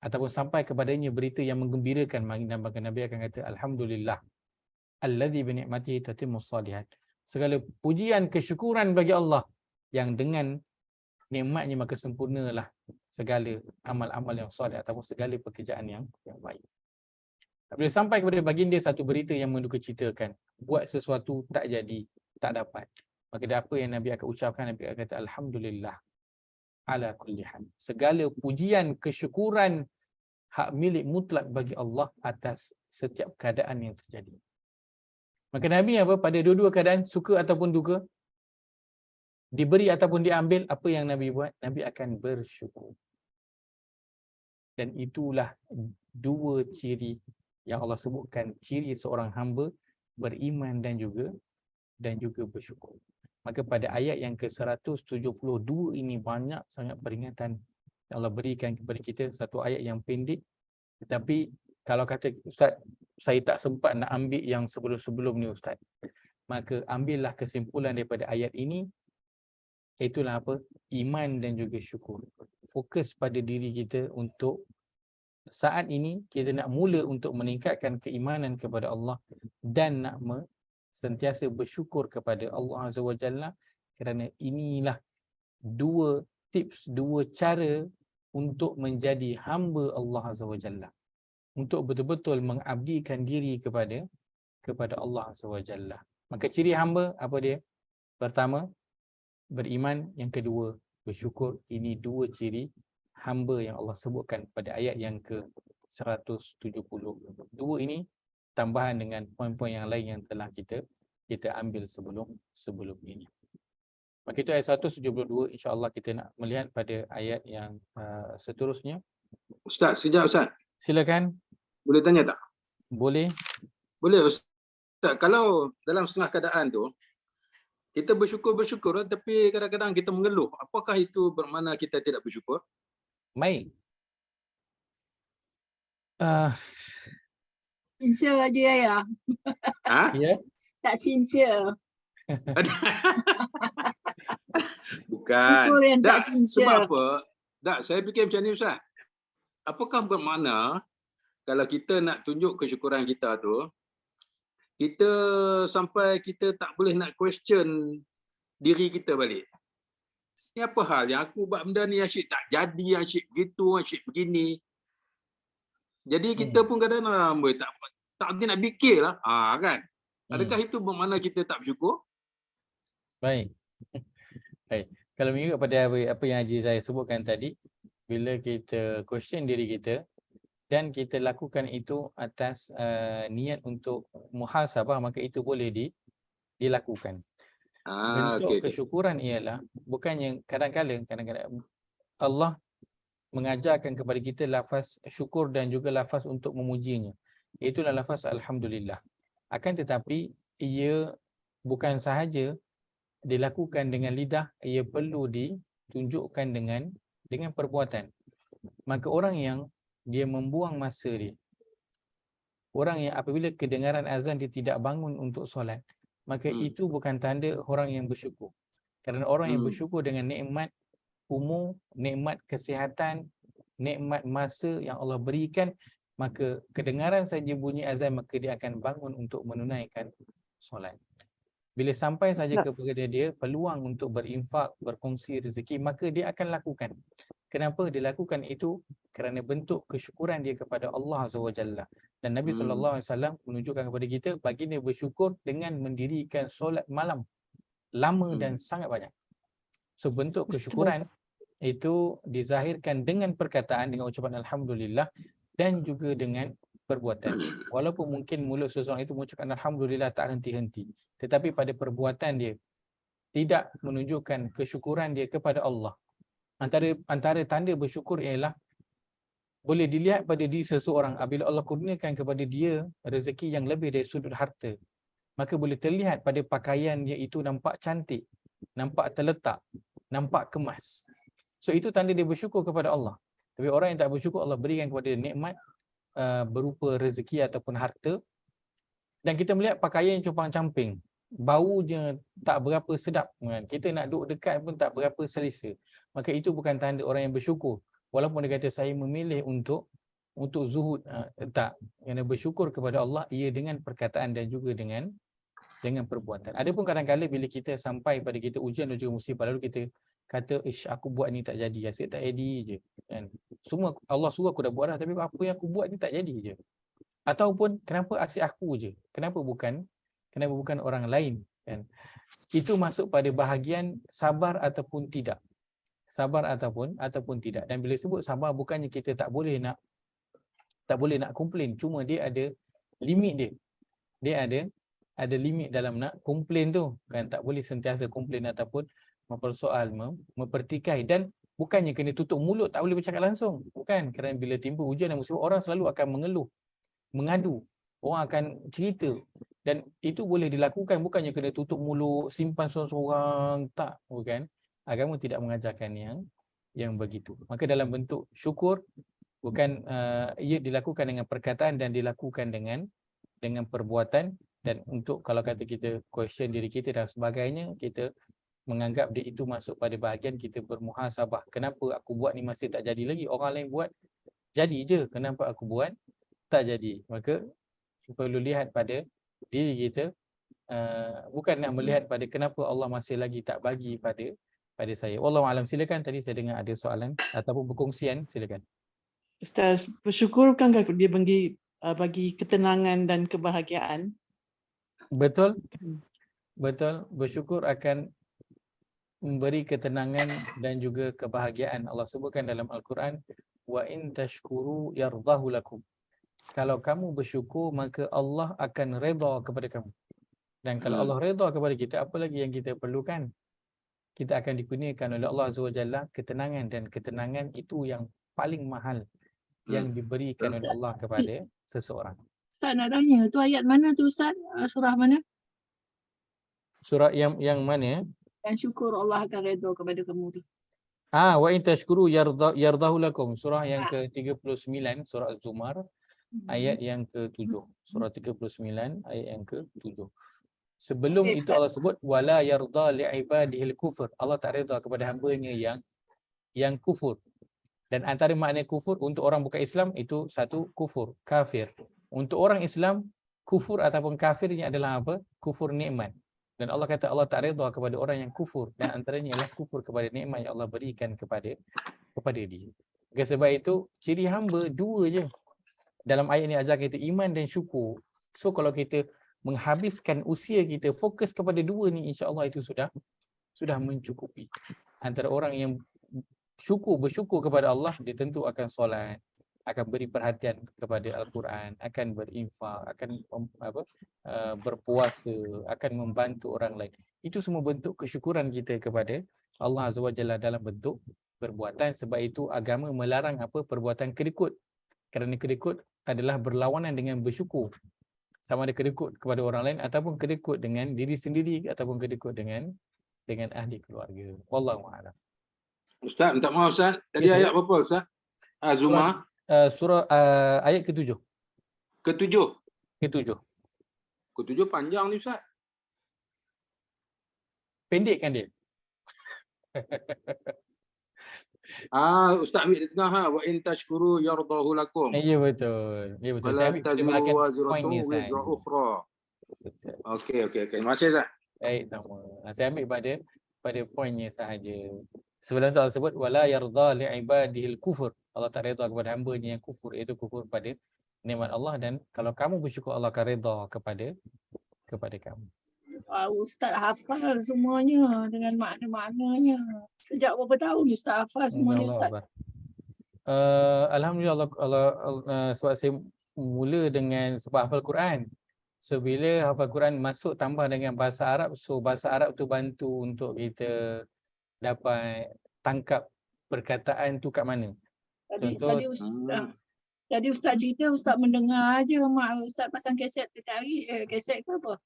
ataupun sampai kepadanya berita yang menggembirakan, maka Nabi akan kata alhamdulillah allazi bi ni'matihi tatimmus shalihat. Segala pujian kesyukuran bagi Allah yang dengan nikmatnya maka sempurnalah segala amal-amal yang soleh ataupun segala pekerjaan yang baik. Bila sampai kepada baginda satu berita yang mendukacitakan, buat sesuatu tak jadi, tak dapat, maka apa yang Nabi akan ucapkan? Nabi akan kata alhamdulillah ala kulli hal. Segala pujian kesyukuran hak milik mutlak bagi Allah atas setiap keadaan yang terjadi. Maka Nabi apa? Pada dua-dua keadaan, suka ataupun duka, diberi ataupun diambil, apa yang Nabi buat? Nabi akan bersyukur. Dan itulah dua ciri yang Allah sebutkan, ciri seorang hamba beriman dan juga bersyukur. Maka pada ayat yang ke-172 ini banyak sangat peringatan yang Allah berikan kepada kita. Satu ayat yang pendek, tetapi kalau kata Ustaz, saya tak sempat nak ambil yang sebelum-sebelum ni Ustaz, maka ambillah kesimpulan daripada ayat ini, itulah apa? Iman dan juga syukur. Fokus pada diri kita untuk saat ini kita nak mula untuk meningkatkan keimanan kepada Allah dan nak sentiasa bersyukur kepada Allah Azza wa Jalla, kerana inilah dua tips, dua cara untuk menjadi hamba Allah Azza wa Jalla, untuk betul-betul mengabdikan diri kepada Allah Azza wa Jalla. Maka ciri hamba apa dia? Pertama, beriman. Yang kedua, bersyukur. Ini dua ciri hamba yang Allah sebutkan pada ayat yang ke-170. Dua ini tambahan dengan poin-poin yang lain yang telah kita ambil sebelum ini. Maka itu ayat 172, insya-Allah kita nak melihat pada ayat yang seterusnya.
Ustaz, sekejap Ustaz.
Silakan.
Boleh tanya tak?
Boleh.
Boleh Ustaz. Kalau dalam setengah keadaan tu, kita bersyukur tapi kadang-kadang kita mengeluh, apakah itu bermakna kita tidak bersyukur?
Baik.
Sincere dia ya.
Ha?
Ya.
Tak sincere.
Bukan.
Syukur yang tak
Tak,
sincere.
sebab apa? Tak, saya fikir macam ni Ustaz. Apakah bermakna kalau kita nak tunjuk kesyukuran kita tu, kita sampai kita tak boleh nak question diri kita balik. Ni apa hal yang aku buat benda ni asyik tak jadi, asyik begitu, asyik begini. Jadi kita pun kadang-kadang tak nak fikirlah. Kan? Adakah itu bermakna kita tak bersyukur?
Baik. Baik. Kalau mengikut pada apa yang Haji saya sebutkan tadi, bila kita question diri kita dan kita lakukan itu atas niat untuk muhasabah, maka itu boleh dilakukan. Bentuk kesyukuran ialah bukannya kadang-kadang Allah mengajarkan kepada kita lafaz syukur dan juga lafaz untuk memujinya. Itulah lafaz alhamdulillah. Akan tetapi ia bukan sahaja dilakukan dengan lidah, ia perlu ditunjukkan dengan perbuatan. Maka orang yang dia membuang masa dia, orang yang apabila kedengaran azan dia tidak bangun untuk solat, maka itu bukan tanda orang yang bersyukur. Kerana orang yang bersyukur dengan nikmat umur, nikmat kesihatan, nikmat masa yang Allah berikan, maka kedengaran saja bunyi azan maka dia akan bangun untuk menunaikan solat. Bila sampai saja kepada dia peluang untuk berinfak, berkongsi rezeki, maka dia akan lakukan. Kenapa dia lakukan itu? Kerana bentuk kesyukuran dia kepada Allah SWT. Dan Nabi SAW menunjukkan kepada kita baginda bersyukur dengan mendirikan solat malam lama dan sangat banyak. So bentuk kesyukuran itu dizahirkan dengan perkataan, dengan ucapan alhamdulillah, dan juga dengan perbuatan. Walaupun mungkin mulut seseorang itu mengucapkan alhamdulillah tak henti-henti, tetapi pada perbuatan dia tidak menunjukkan kesyukuran dia kepada Allah. Antara tanda bersyukur ialah boleh dilihat pada diri seseorang apabila Allah kurniakan kepada dia rezeki yang lebih dari sudut harta, maka boleh terlihat pada pakaian dia itu nampak cantik, nampak terletak, nampak kemas. So itu tanda dia bersyukur kepada Allah. Tapi orang yang tak bersyukur, Allah berikan kepada dia nikmat berupa rezeki ataupun harta, dan kita melihat pakaian yang compang-camping, baunya tak berapa sedap, kita nak duduk dekat pun tak berapa selesa, maka itu bukan tanda orang yang bersyukur. Walaupun dia kata saya memilih untuk zuhud, tak. Kerana bersyukur kepada Allah ia dengan perkataan dan juga dengan perbuatan. Adapun kadang-kadang bila kita sampai pada kita ujian dan juga musibah, lalu kita kata aku buat ni tak jadi, asyik tak jadi je kan. Semua Allah suruh aku dah buat dah, tapi apa yang aku buat ni tak jadi je. Ataupun kenapa asyik aku je, kenapa bukan orang lain kan. Itu masuk pada bahagian sabar ataupun tidak. Sabar ataupun tidak. Dan bila sebut sabar, bukannya kita tak boleh nak komplain, cuma dia ada limit dia. Dia ada limit dalam nak komplain tu kan. Tak boleh sentiasa komplain ataupun mempersoal, mempertikai, dan bukannya kena tutup mulut, tak boleh bercakap langsung. Bukan, kerana bila timpa ujian dan musibah, orang selalu akan mengeluh, mengadu, orang akan cerita, dan itu boleh dilakukan, bukannya kena tutup mulut, simpan seorang-seorang, tak, bukan. Agama tidak mengajarkan yang begitu. Maka dalam bentuk syukur, bukan ia dilakukan dengan perkataan dan dilakukan dengan perbuatan. Dan untuk kalau kata kita question diri kita dan sebagainya, kita menganggap dia itu masuk pada bahagian kita bermuhasabah. Kenapa aku buat ni masih tak jadi lagi? Orang lain buat jadi je, kenapa aku buat tak jadi? Maka perlu lihat pada diri kita, bukan nak melihat pada kenapa Allah masih lagi tak bagi pada saya. Wallahualam. Silakan, tadi saya dengar ada soalan ataupun perkongsian, silakan.
Ustaz, bersyukur bukankah dia bagi ketenangan dan kebahagiaan?
Betul. Bersyukur akan memberi ketenangan dan juga kebahagiaan. Allah sebutkan dalam Al-Quran, wa in tashkuru yardahu lakum. Kalau kamu bersyukur, maka Allah akan redha kepada kamu. Dan kalau Allah redha kepada kita, apa lagi yang kita perlukan? Kita akan dikurniakan oleh Allah Azza wa Jalla ketenangan, dan ketenangan itu yang paling mahal yang diberikan oleh Allah kepada seseorang.
Ustaz nak tanya, tu ayat mana tu Ustaz? Surah mana?
Surah yang mana?
Yang syukur Allah akan redha kepada kamu tu.
Wa in tashkuru yardahu lakum. Surah yang ke-39, surah Az-Zumar, ayat yang ke-7. Surah 39 ayat yang ke-7. Sebelum itu Allah sebut wala yarda li'ibadihil kufur. Allah tak redha kepada hamba-Nya yang kufur. Dan antara makna kufur untuk orang bukan Islam itu satu kufur, kafir. Untuk orang Islam, kufur ataupun kafirnya adalah apa? Kufur nikmat. Dan Allah kata Allah tak redha kepada orang yang kufur, dan antaranya ialah kufur kepada nikmat yang Allah berikan kepada dia. Oleh sebab itu, ciri hamba dua je. Dalam ayat ini ajar kita iman dan syukur. So kalau kita menghabiskan usia kita fokus kepada dua ni, insya-Allah itu sudah mencukupi. Antara orang yang bersyukur kepada Allah, dia tentu akan solat, akan beri perhatian kepada Al-Quran, akan berinfak, akan berpuasa, akan membantu orang lain. Itu semua bentuk kesyukuran kita kepada Allah Azza wa Jalla dalam bentuk perbuatan. Sebab itu agama melarang perbuatan kedekut. Kerana kedekut adalah berlawanan dengan bersyukur. Sama ada kedekut kepada orang lain ataupun kedekut dengan diri sendiri ataupun kedekut dengan ahli keluarga. Wallahu a'lam.
Ustaz, minta maaf Ustaz. Tadi
Ya,
ayat berapa Ustaz? Zumar
Surah ayat ke-7.
ke-7. Ke-7 panjang ni Ustaz.
Pendek kan dia?
Ustaz ambil di tengah wa in tashkuru yardahu lakum.
Ya betul.
Wala
Saya
taziru
ambil
wazratun wizra ukhra.
Betul.
Okey. Terima kasih Ustaz.
Baik, sama. Saya ambil pada poinnya sahaja. Sebelum tu Allah sebut wala yarda li ibadihil kufur. Allah tak redha kepada hamba-Nya yang kufur, iaitu kufur pada nikmat Allah, dan kalau kamu bersyukur Allah akan redha kepada kamu.
Ustaz hafal semuanya dengan makna-maknanya. Sejak berapa tahun Ustaz hafal semuanya Ustaz?
Alhamdulillah Allah sebab saya mula dengan sebab hafal Quran. So bila hafal Quran masuk tambah dengan bahasa Arab, so bahasa Arab tu bantu untuk kita dapat tangkap perkataan tu kat mana.
Tadi Ustaz cerita, Ustaz mendengar aja, mak Ustaz pasang kaset cari kaset ke apa?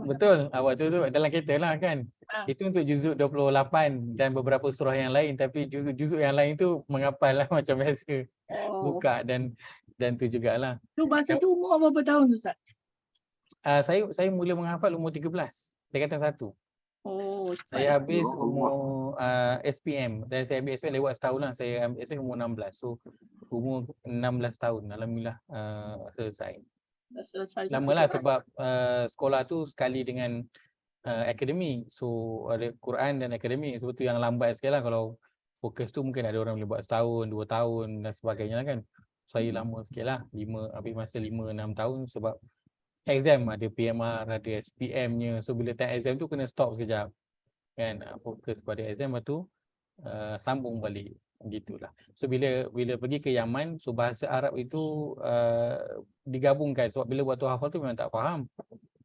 Betul. Waktu tu dalam kereta lah kan. Itu untuk juzuk 28 dan beberapa surah yang lain, tapi juzuk yang lain tu menghafal lah macam biasa. Buka dan tu jugalah.
Tu bahasa tu umur berapa tahun Ustaz?
Saya mula menghafal umur 13, dekatan 1. Saya habis umur SPM, dan saya ambil SPM lewat setahun lah. Saya ambil SPM umur 16. So umur 16 tahun alhamdulillah selesai. Lamalah sebab sekolah tu sekali dengan akademik. So ada Quran dan akademik. Sebab tu yang lambat sekali lah. Kalau fokus tu mungkin ada orang boleh buat setahun, 2 tahun dan sebagainya lah kan. Saya lama sikit lah, ambil masa 5-6 tahun sebab exam, ada PMR, ada SPM-nya. So bila time exam tu kena stop sekejap kan, fokus pada exam, lepas tu sambung balik, gitulah. So bila pergi ke Yaman, so bahasa Arab itu digabungkan. Sebab bila waktu hafal tu memang tak faham,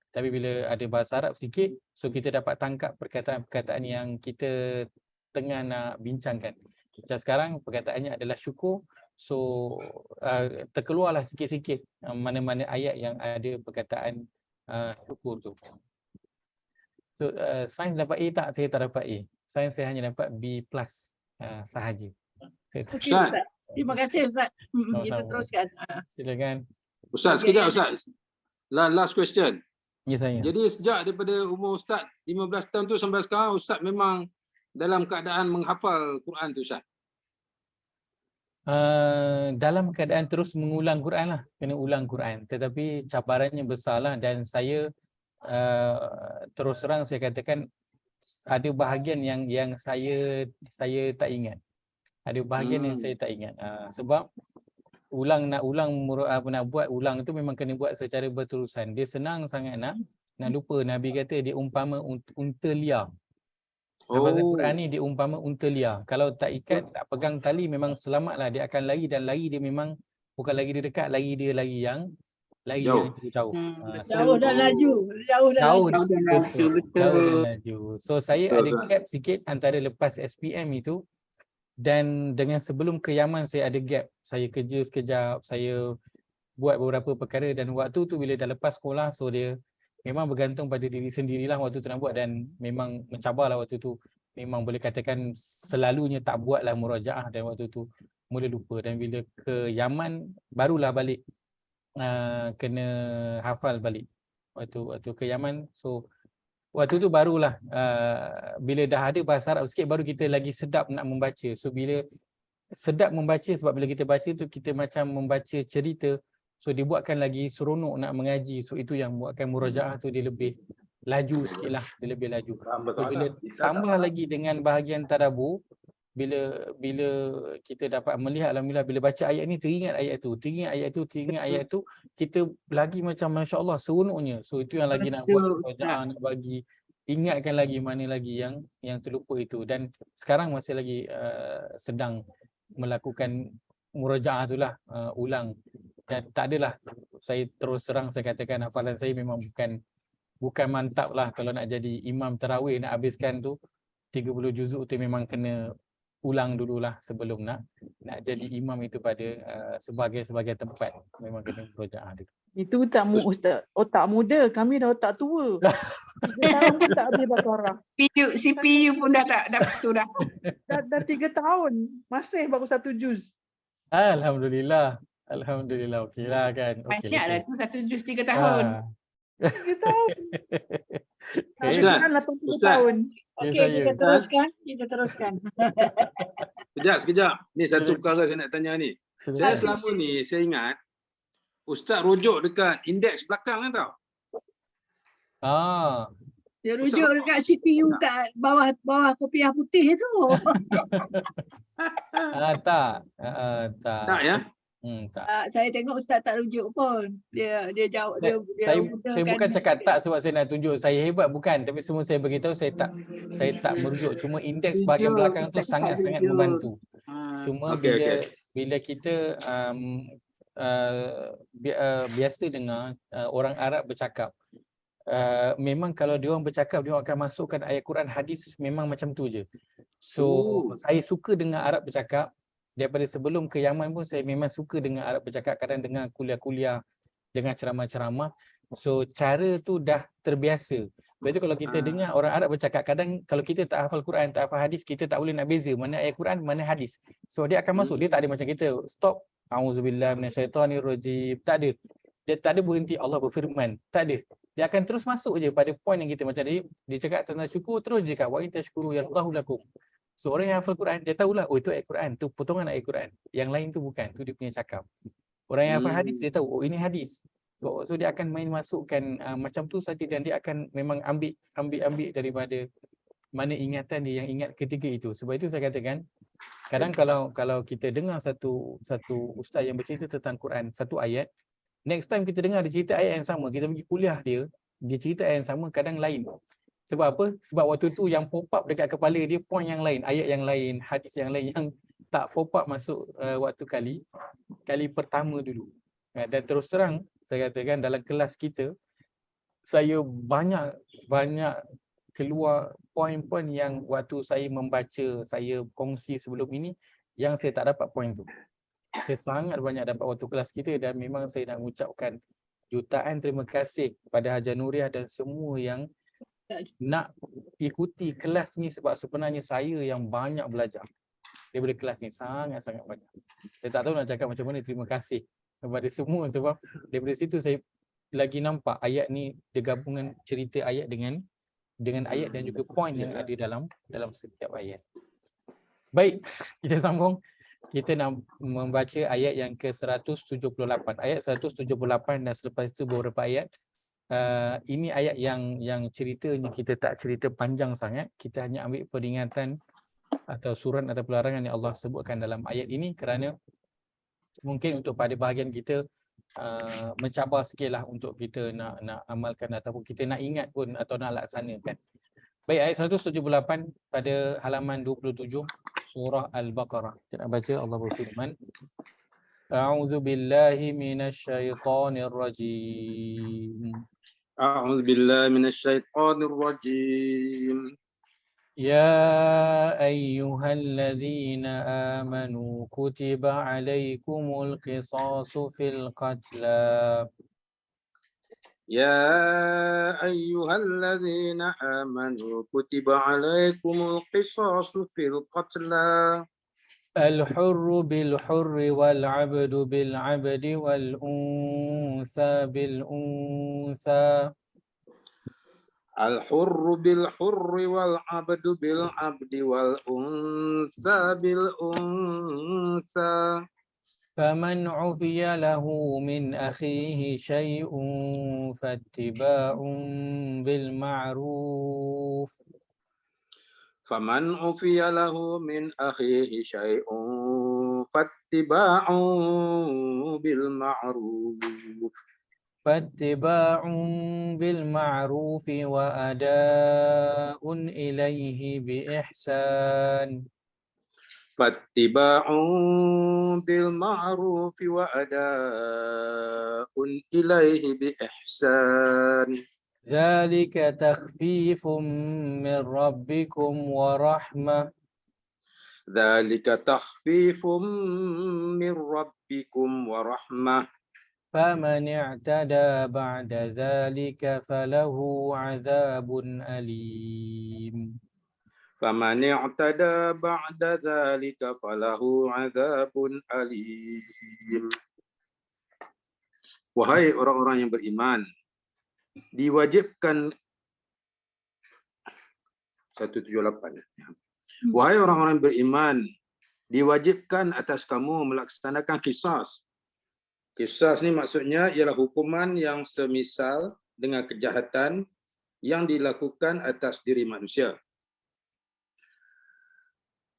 tapi bila ada bahasa Arab sikit, so kita dapat tangkap perkataan-perkataan yang kita tengah nak bincangkan. Macam sekarang perkataannya adalah syukur. So terkeluarlah sikit-sikit mana-mana ayat yang ada perkataan syukur tu. So sains dapat A tak? Saya tak dapat A. Sains saya hanya dapat B+ sahaja.
Okey Ustaz. Terima kasih Ustaz. Kita teruskan.
Silakan.
Ustaz, sekejap Ustaz. Last question.
Ya saya.
Jadi sejak daripada umur Ustaz 15 tahun tu sampai sekarang, Ustaz memang dalam keadaan menghafal Quran tu Ustaz?
Dalam keadaan terus mengulang Quran lah, kena ulang Quran, tetapi cabarannya besar lah. Dan saya terus terang saya katakan ada bahagian yang saya tak ingat. Ada bahagian yang saya tak ingat, sebab nak buat ulang tu memang kena buat secara berterusan. Dia senang sangat nak lupa. Nabi kata dia umpama unta liar. Lafazan Quran ni dia umpama unta liar. Kalau tak ikat, tak pegang tali, memang selamatlah. Dia akan lari, dan lari dia memang bukan lari dia dekat, lari yang jauh.
Jauh dan laju.
Laju. So saya ada gap sikit antara lepas SPM itu dan dengan sebelum ke Yaman. Saya ada gap. Saya kerja sekejap, saya buat beberapa perkara, dan waktu tu bila dah lepas sekolah, so dia memang bergantung pada diri sendirilah waktu tu nak buat, dan memang mencabarlah waktu tu. Memang boleh katakan selalunya tak buatlah murajaah, dan waktu tu mula lupa. Dan bila ke Yaman barulah balik kena hafal balik. Waktu ke Yaman, so waktu tu barulah bila dah ada bahasa Arab sikit, baru kita lagi sedap nak membaca. So bila sedap membaca sebab bila kita baca tu kita macam membaca cerita, so dibuatkan lagi seronok nak mengaji. So itu yang buatkan murajaah tu dia lebih laju sikit lah, dia lebih laju. So, bila tambah lagi dengan bahagian tadabbur, bila kita dapat melihat, alhamdulillah, bila baca ayat ni teringat ayat tu, teringat ayat tu, teringat ayat tu, kita lagi macam Masya Allah seronoknya. So itu yang lagi nak buat
Betul,
murajaah, nak bagi ingatkan lagi mana lagi yang terlupa itu. Dan sekarang masih lagi sedang melakukan murajaah itulah, ulang. Dan tak adalah, saya terus terang saya katakan hafalan saya memang bukan mantap lah. Kalau nak jadi imam tarawih, nak habiskan tu 30 juzuk tu memang kena ulang dululah sebelum nak jadi imam itu pada sebagai tempat, memang kena murajaah dia.
Itu Ustaz, otak muda, kami dah otak tua. 3 tahun pun tak habis Baqarah.
CPU pun dah tak tu dah.
Dah 3 tahun, masih baru 1 juz.
Alhamdulillah. Alhamdulillah, okeylah kan.
Banyaklah tu 1 juz 3 tahun.
3 tahun.
Okay.
Saya kan 80 tahun.
Okey,
saya.
kita teruskan.
Sekejap. Ni satu perkara saya nak tanya ni. Saya selama ni saya ingat Ustaz rujuk dekat indeks belakang kan tau.
Dia rujuk dekat CPU kat bawah kopiah putih tu.
Tak.
Tak ya?
Tak.
Saya tengok Ustaz tak rujuk pun. Dia jawab
Saya bukan cakap tak sebab saya nak tunjuk saya hebat, bukan, tapi semua saya beritahu saya tak merujuk. Cuma indeks bahagian belakang tu sangat-sangat membantu. Cuma bila kita biasa dengar orang Arab bercakap, memang kalau dia orang bercakap dia orang akan masukkan ayat Quran, hadis, memang macam tu je. So saya suka dengar Arab bercakap. Daripada sebelum ke Yaman pun saya memang suka dengar Arab bercakap, kadang dengar kuliah-kuliah, dengar ceramah-ceramah. So cara tu dah terbiasa. Lepas tu kalau kita dengar orang Arab bercakap, kadang kalau kita tak hafal Quran, tak hafal hadis, kita tak boleh nak beza mana ayat Quran, mana hadis. So dia akan masuk, dia tak ada macam kita stop, auzubillah minasyaitanirrajim, tak ada. Dia tak ada berhenti Allah berfirman, tak ada. Dia akan terus masuk je pada point yang kita macam dia cakap tentang syukur, terus dia cakap wa in tashkuru yallahu lakum. So orang yang hafal Quran, dia tahulah, oh itu ayat Quran, tu potongan ayat Quran. Yang lain tu bukan, tu dia punya cakap. Orang yang hafal hadis, dia tahu, oh ini hadis. So dia akan main masukkan macam tu saja, dan dia akan memang ambil daripada mana ingatan dia, yang ingat ketika itu. Sebab itu saya katakan, kadang kalau kita dengar satu ustaz yang bercerita tentang Quran, satu ayat, next time kita dengar dia cerita ayat yang sama, kita pergi kuliah dia cerita ayat yang sama, kadang lain. Sebab apa? Sebab waktu tu yang pop up dekat kepala dia point yang lain, ayat yang lain, hadis yang lain yang tak pop up masuk waktu kali pertama dulu. Dan terus terang saya katakan dalam kelas kita, saya banyak keluar poin-poin yang waktu saya membaca, saya kongsi sebelum ini, yang saya tak dapat poin tu. Saya sangat banyak dapat waktu kelas kita, dan memang saya nak mengucapkan jutaan terima kasih pada Hajar Nuriah dan semua yang nak ikuti kelas ni, sebab sebenarnya saya yang banyak belajar daripada kelas ni, sangat-sangat banyak. Saya tak tahu nak cakap macam mana terima kasih kepada semua, sebab daripada situ saya lagi nampak ayat ni, dia gabungan cerita ayat dengan ayat dan juga poin yang ada dalam setiap ayat. Baik, kita sambung. Kita nak membaca ayat yang ke-178. Ayat 178 dan selepas itu beberapa ayat. Ini ayat yang ceritanya kita tak cerita panjang sangat, kita hanya ambil peringatan atau surat atau pelarangan yang Allah sebutkan dalam ayat ini, kerana mungkin untuk pada bahagian kita mencabar sikitlah untuk kita nak amalkan ataupun kita nak ingat pun atau nak laksanakan. Baik, ayat 178 pada halaman 27 surah Al-Baqarah. Kita nak baca. Allah berfirman, A'udzu billahi minasyaitonir rajim.
A'udzu billahi minasyaitonir rajim.
Ya ayyuhalladzina amanu kutiba alaikumul qisasu fil qatla.
يا أيها الذين آمنوا كتب عليكم القصاص في القتلى
الحر بالحر والعبد بالعبد والأنثى بالأنثى
Al-hurru bil-hurri wal-abdu bil-abdi wal-unsa bil-unsa.
فمن عفي له من أخيه شيء فاتباع بالمعروف
فمن عفي له من أخيه شيء فاتباع بالمعروف.
فاتباع بالمعروف وأداء إليه بإحسان
فاتباع بالمعروف وأداء إليه بإحسان.
ذلك تخفيف من ربكم ورحمة
ذلك تخفيف من ربكم ورحمة.
فمن اعتدى بعد ذلك فله عذاب أليم.
فمن اعتدى بعد ذلك فله عذاب أليم. Wahai orang-orang yang beriman, diwajibkan 178. Wahai orang-orang yang beriman, diwajibkan atas kamu melaksanakan qisas. Qisas ni maksudnya ialah hukuman yang semisal dengan kejahatan yang dilakukan atas diri manusia.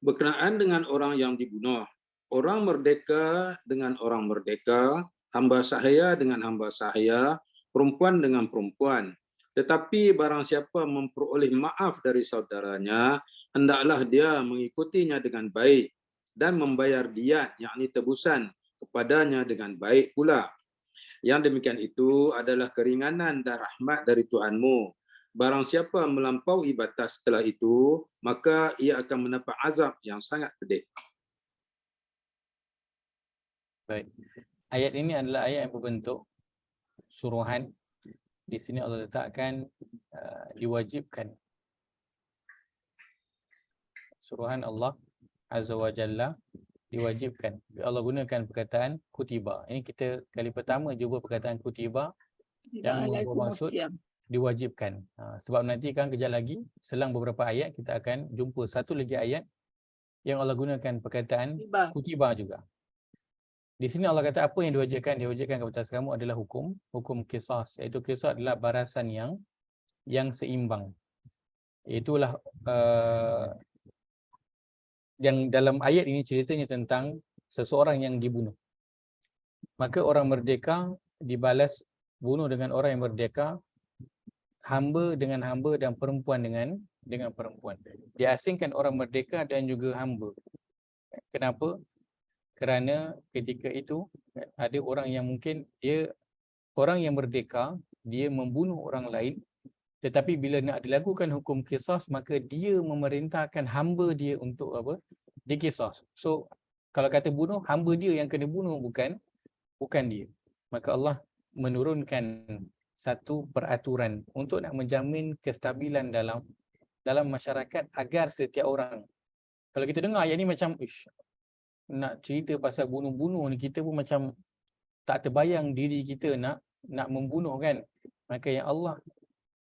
Berkenaan dengan orang yang dibunuh, orang merdeka dengan orang merdeka, hamba sahaya dengan hamba sahaya, perempuan dengan perempuan. Tetapi barang siapa memperoleh maaf dari saudaranya, hendaklah dia mengikutinya dengan baik dan membayar diat, yakni tebusan kepadanya dengan baik pula. Yang demikian itu adalah keringanan dan rahmat dari Tuhanmu. Barang siapa melampaui batas setelah itu, maka ia akan mendapat azab yang sangat pedih.
Baik. Ayat ini adalah ayat yang berbentuk suruhan. Di sini Allah letakkan diwajibkan. Suruhan Allah Azza wa Jalla diwajibkan. Allah gunakan perkataan kutiba. Ini kita kali pertama jumpa perkataan kutiba yang bermaksud diwajibkan. Sebab nanti kan kejap lagi, selang beberapa ayat, kita akan jumpa satu lagi ayat yang Allah gunakan perkataan kutiba juga. Di sini Allah kata apa yang diwajibkan? Diwajibkan kepada kamu adalah hukum qisas. Iaitu qisas adalah barasan yang seimbang. Itulah yang dalam ayat ini ceritanya tentang seseorang yang dibunuh. Maka orang merdeka dibalas bunuh dengan orang yang merdeka, hamba dengan hamba dan perempuan dengan perempuan. Diasingkan orang merdeka dan juga hamba. Kenapa? Kerana ketika itu ada orang yang mungkin orang yang merdeka, dia membunuh orang lain, tetapi bila nak dilakukan hukum qisas, maka dia memerintahkan hamba dia untuk apa? Diqisas. So kalau kata bunuh, hamba dia yang kena bunuh, bukan dia. Maka Allah menurunkan satu peraturan untuk nak menjamin kestabilan dalam masyarakat agar setiap orang. Kalau kita dengar ayat ni macam nak cerita pasal bunuh-bunuh ni, kita pun macam tak terbayang diri kita nak membunuh kan. Maka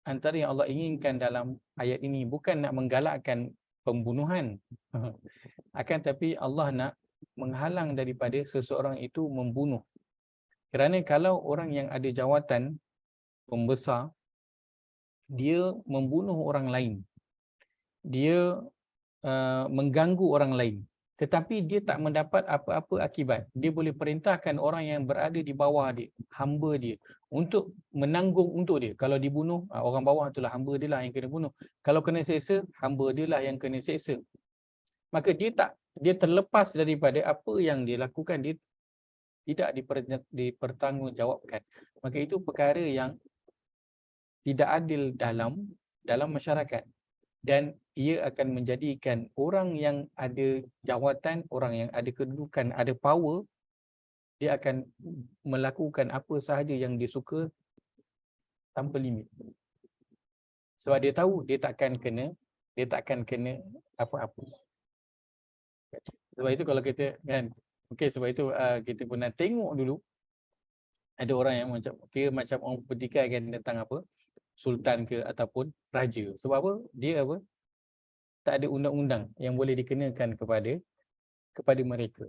antara yang Allah inginkan dalam ayat ini bukan nak menggalakkan pembunuhan, akan tapi Allah nak menghalang daripada seseorang itu membunuh. Kerana kalau orang yang ada jawatan pembesar, dia membunuh orang lain, dia mengganggu orang lain, tetapi dia tak mendapat apa-apa akibat. Dia boleh perintahkan orang yang berada di bawah dia, hamba dia, untuk menanggung untuk dia. Kalau dibunuh, orang bawah itulah hamba dia lah yang kena bunuh. Kalau kena seksa, hamba dia lah yang kena seksa. Maka dia terlepas daripada apa yang dia lakukan, dia tidak dipertanggungjawabkan. Maka itu perkara yang tidak adil dalam masyarakat. Dan ia akan menjadikan orang yang ada jawatan, orang yang ada kedudukan, ada power, dia akan melakukan apa sahaja yang dia suka tanpa limit. Sebab dia tahu dia takkan kena apa-apa. Sebab itu kalau kita kan, sebab itu kita pernah tengok dulu ada orang yang macam orang pertikaikan tentang apa? sultan ke ataupun raja. Sebab apa? Dia apa? Tak ada undang-undang yang boleh dikenakan kepada mereka.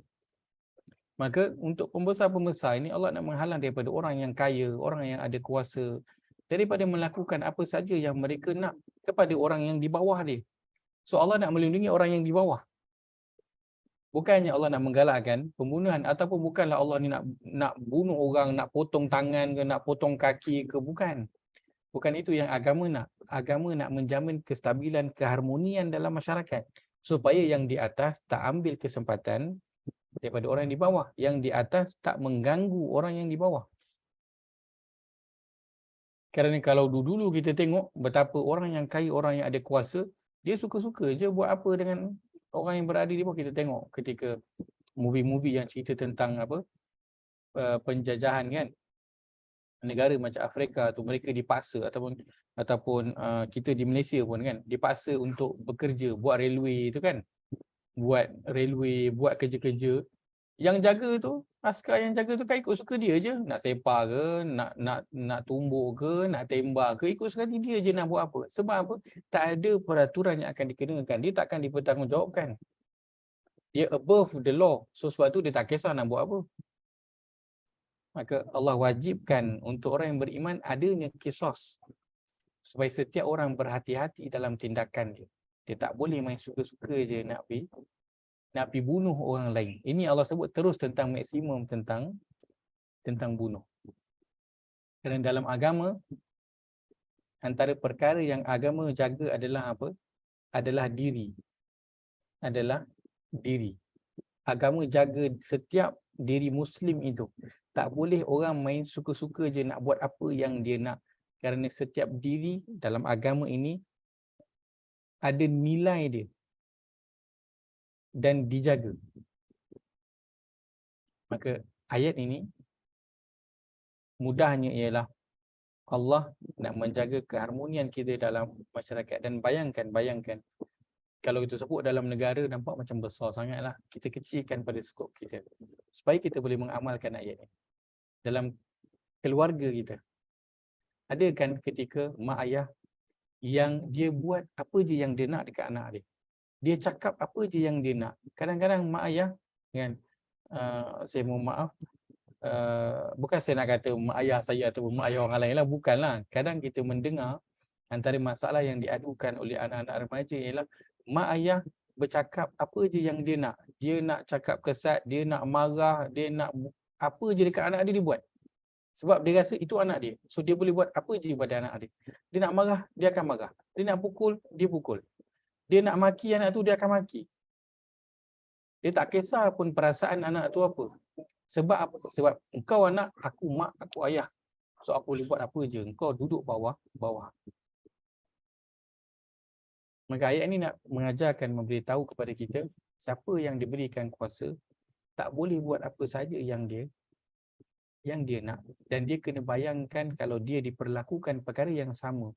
Maka untuk pembesar-pembesar ini Allah nak menghalang daripada orang yang kaya, orang yang ada kuasa, daripada melakukan apa saja yang mereka nak kepada orang yang di bawah dia. So Allah nak melindungi orang yang di bawah. Bukannya Allah nak menggalakkan pembunuhan, ataupun bukanlah Allah ni nak bunuh orang, nak potong tangan ke, nak potong kaki ke, bukan. Bukan itu yang agama nak. Agama nak menjamin kestabilan, keharmonian dalam masyarakat, supaya yang di atas tak ambil kesempatan daripada orang yang di bawah, yang di atas tak mengganggu orang yang di bawah. Kerana kalau dulu kita tengok betapa orang yang kaya, orang yang ada kuasa, dia suka-suka je buat apa dengan orang yang berada di bawah. Kita tengok ketika movie-movie yang cerita tentang apa, penjajahan kan, negara macam Afrika tu, mereka dipaksa ataupun kita di Malaysia pun kan, dipaksa untuk bekerja, buat railway tu kan, buat railway, buat kerja-kerja. Yang jaga tu, askar yang jaga tu kan ikut suka dia je, nak sepak ke, nak tumbuk ke, nak tembak ke, ikut suka dia je nak buat apa. Sebab apa? Tak ada peraturan yang akan dikenakan, dia takkan dipertanggungjawabkan. Dia above the law. So sebab tu dia tak kisah nak buat apa. Maka Allah wajibkan untuk orang yang beriman adanya qisas, supaya setiap orang berhati-hati dalam tindakan dia. Dia tak boleh main suka-suka je nak pergi bunuh orang lain. Ini Allah sebut terus tentang maksimum tentang bunuh. Kerana dalam agama, antara perkara yang agama jaga adalah apa? Adalah diri. Agama jaga setiap diri Muslim itu. Tak boleh orang main suka-suka je nak buat apa yang dia nak. Kerana setiap diri dalam agama ini ada nilai dia dan dijaga. Maka ayat ini mudahnya ialah Allah nak menjaga keharmonian kita dalam masyarakat. Dan bayangkan kalau kita sebut dalam negara nampak macam besar sangatlah, kita kecilkan pada skop kita supaya kita boleh mengamalkan ayat ini dalam keluarga kita. Ada kan ketika mak ayah yang dia buat apa je yang dia nak dekat anak dia, dia cakap apa je yang dia nak. Kadang-kadang mak ayah kan, saya mohon maaf, bukan saya nak kata mak ayah saya atau mak ayah orang lain lah, bukanlah. Kadang kita mendengar antara masalah yang diadukan oleh anak-anak remaja ialah mak ayah bercakap apa je yang dia nak. Dia nak cakap kesat, dia nak marah, dia nak apa je dekat anak dia buat. Sebab dia rasa itu anak dia. So dia boleh buat apa je pada anak dia. Dia nak marah, dia akan marah. Dia nak pukul, dia pukul. Dia nak maki anak tu, dia akan maki. Dia tak kisah pun perasaan anak tu apa. Sebab apa? Sebab engkau anak, aku mak, aku ayah. So aku boleh buat apa je. Engkau duduk bawah. Maka ayat ini nak mengajarkan, memberitahu kepada kita, siapa yang diberikan kuasa tak boleh buat apa saja yang dia nak. Dan dia kena bayangkan kalau dia diperlakukan perkara yang sama.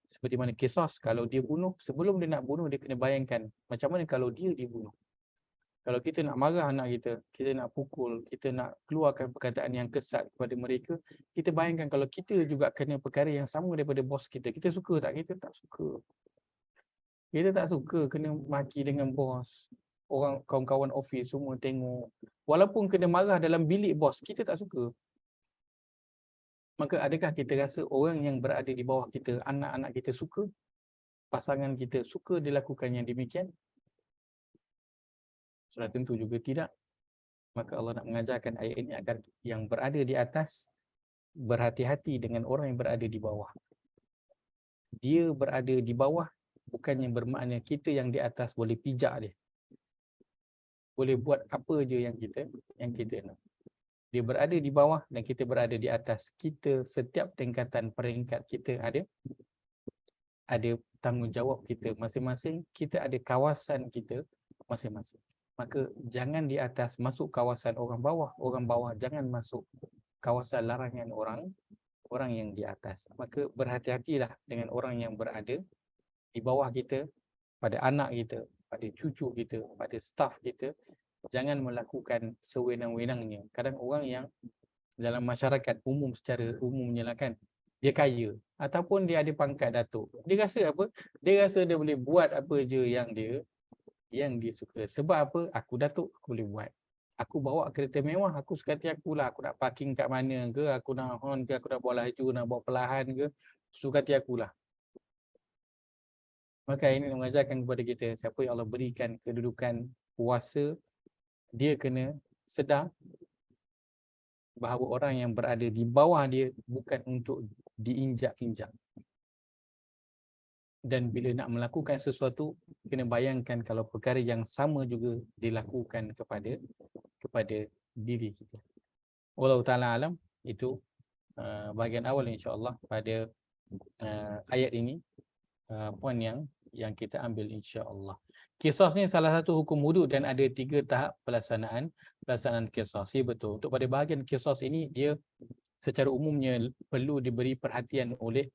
Seperti mana qisas, kalau dia bunuh, sebelum dia nak bunuh, dia kena bayangkan macam mana kalau dia dibunuh. Kalau kita nak marah anak kita nak pukul, kita nak keluarkan perkataan yang kesat kepada mereka, kita bayangkan kalau kita juga kena perkara yang sama daripada bos kita. Kita suka tak? Kita tak suka. Kita tak suka kena maki dengan bos. Orang kawan-kawan office semua tengok. Walaupun kena marah dalam bilik bos, kita tak suka. Maka adakah kita rasa orang yang berada di bawah kita, anak-anak kita suka? Pasangan kita suka dilakukan yang demikian? Sudah tentu juga tidak. Maka Allah nak mengajarkan ayat ini agar yang berada di atas berhati-hati dengan orang yang berada di bawah. Dia berada di bawah bukannya bermakna kita yang di atas boleh pijak dia. Boleh buat apa je yang kita nak. Dia berada di bawah dan kita berada di atas. Kita setiap tingkatan peringkat kita ada tanggungjawab kita masing-masing. Kita ada kawasan kita masing-masing. Maka jangan di atas masuk kawasan orang bawah jangan masuk kawasan larangan orang yang di atas. Maka berhati-hatilah dengan orang yang berada di bawah kita, pada anak kita, pada cucu kita, pada staf kita. Jangan melakukan sewenang-wenangnya. Kadang orang yang dalam masyarakat umum, secara umumnya lah kan, dia kaya ataupun dia ada pangkat datuk. Dia rasa apa? Dia rasa dia boleh buat apa je yang dia suka. Sebab apa? Aku datuk, aku boleh buat. Aku bawa kereta mewah, aku suka hati akulah. Aku nak parking kat mana ke, aku nak horn ke, aku nak bawa laju, nak bawa perlahan ke, suka hati akulah. Maka ini mengajarkan kepada kita, siapa yang Allah berikan kedudukan kuasa, dia kena sedar bahawa orang yang berada di bawah dia bukan untuk diinjak-injak. Dan bila nak melakukan sesuatu, kena bayangkan kalau perkara yang sama juga dilakukan kepada diri kita. Wallahu ta'ala alam, itu bahagian awal insya-Allah pada ayat ini, poin yang kita ambil insya-Allah. Qisas ni salah satu hukum wuduk dan ada 3 tahap pelaksanaan qisas. Ya, betul. Untuk pada bahagian qisas ini, dia secara umumnya perlu diberi perhatian oleh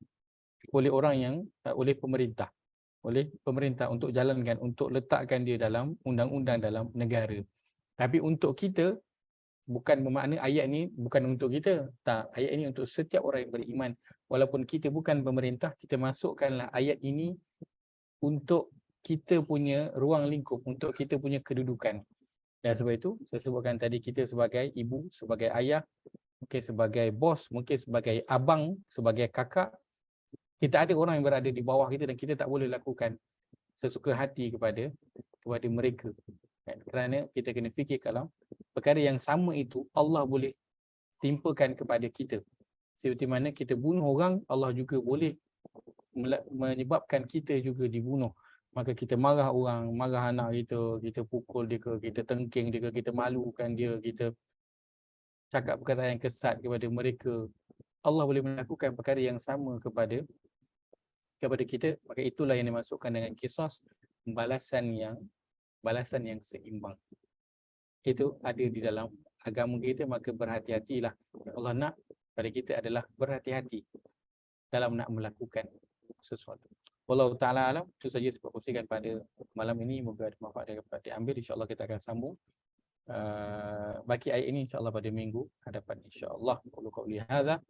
orang yang oleh pemerintah untuk jalankan, untuk letakkan dia dalam undang-undang dalam negara. Tapi untuk kita, bukan bermakna ayat ni bukan untuk kita. Tak, ayat ini untuk setiap orang yang beriman. Walaupun kita bukan pemerintah, kita masukkanlah ayat ini untuk kita punya ruang lingkup, untuk kita punya kedudukan. Dan sebab itu, saya sebutkan tadi, kita sebagai ibu, sebagai ayah, mungkin sebagai bos, mungkin sebagai abang, sebagai kakak, kita ada orang yang berada di bawah kita dan kita tak boleh lakukan sesuka hati kepada mereka. Kerana kita kena fikir kalau perkara yang sama itu Allah boleh timpakan kepada kita. Seperti mana kita bunuh orang, Allah juga boleh menyebabkan kita juga dibunuh. Maka kita marah orang, marah anak kita pukul dia ke, kita tengking dia ke, kita malukan dia, kita cakap perkataan yang kesat kepada mereka. Allah boleh melakukan perkara yang sama kepada kita. Maka itulah yang dimasukkan dengan qisas, balasan yang seimbang. Itu ada di dalam agama kita, maka berhati-hatilah. Allah nak pada kita adalah berhati-hati dalam nak melakukan sesuatu. Wallahu ta'ala alam. Itu saja sebab kongsikan pada malam ini. Moga ada manfaat dapat diambil. InsyaAllah kita akan sambung baki ayat ini insyaAllah pada minggu hadapan insyaAllah. Qulu qawli hadza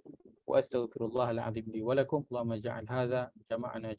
wa astaghfirullahal azim li wa lakum. Allahumma ja'al hadza jama'ana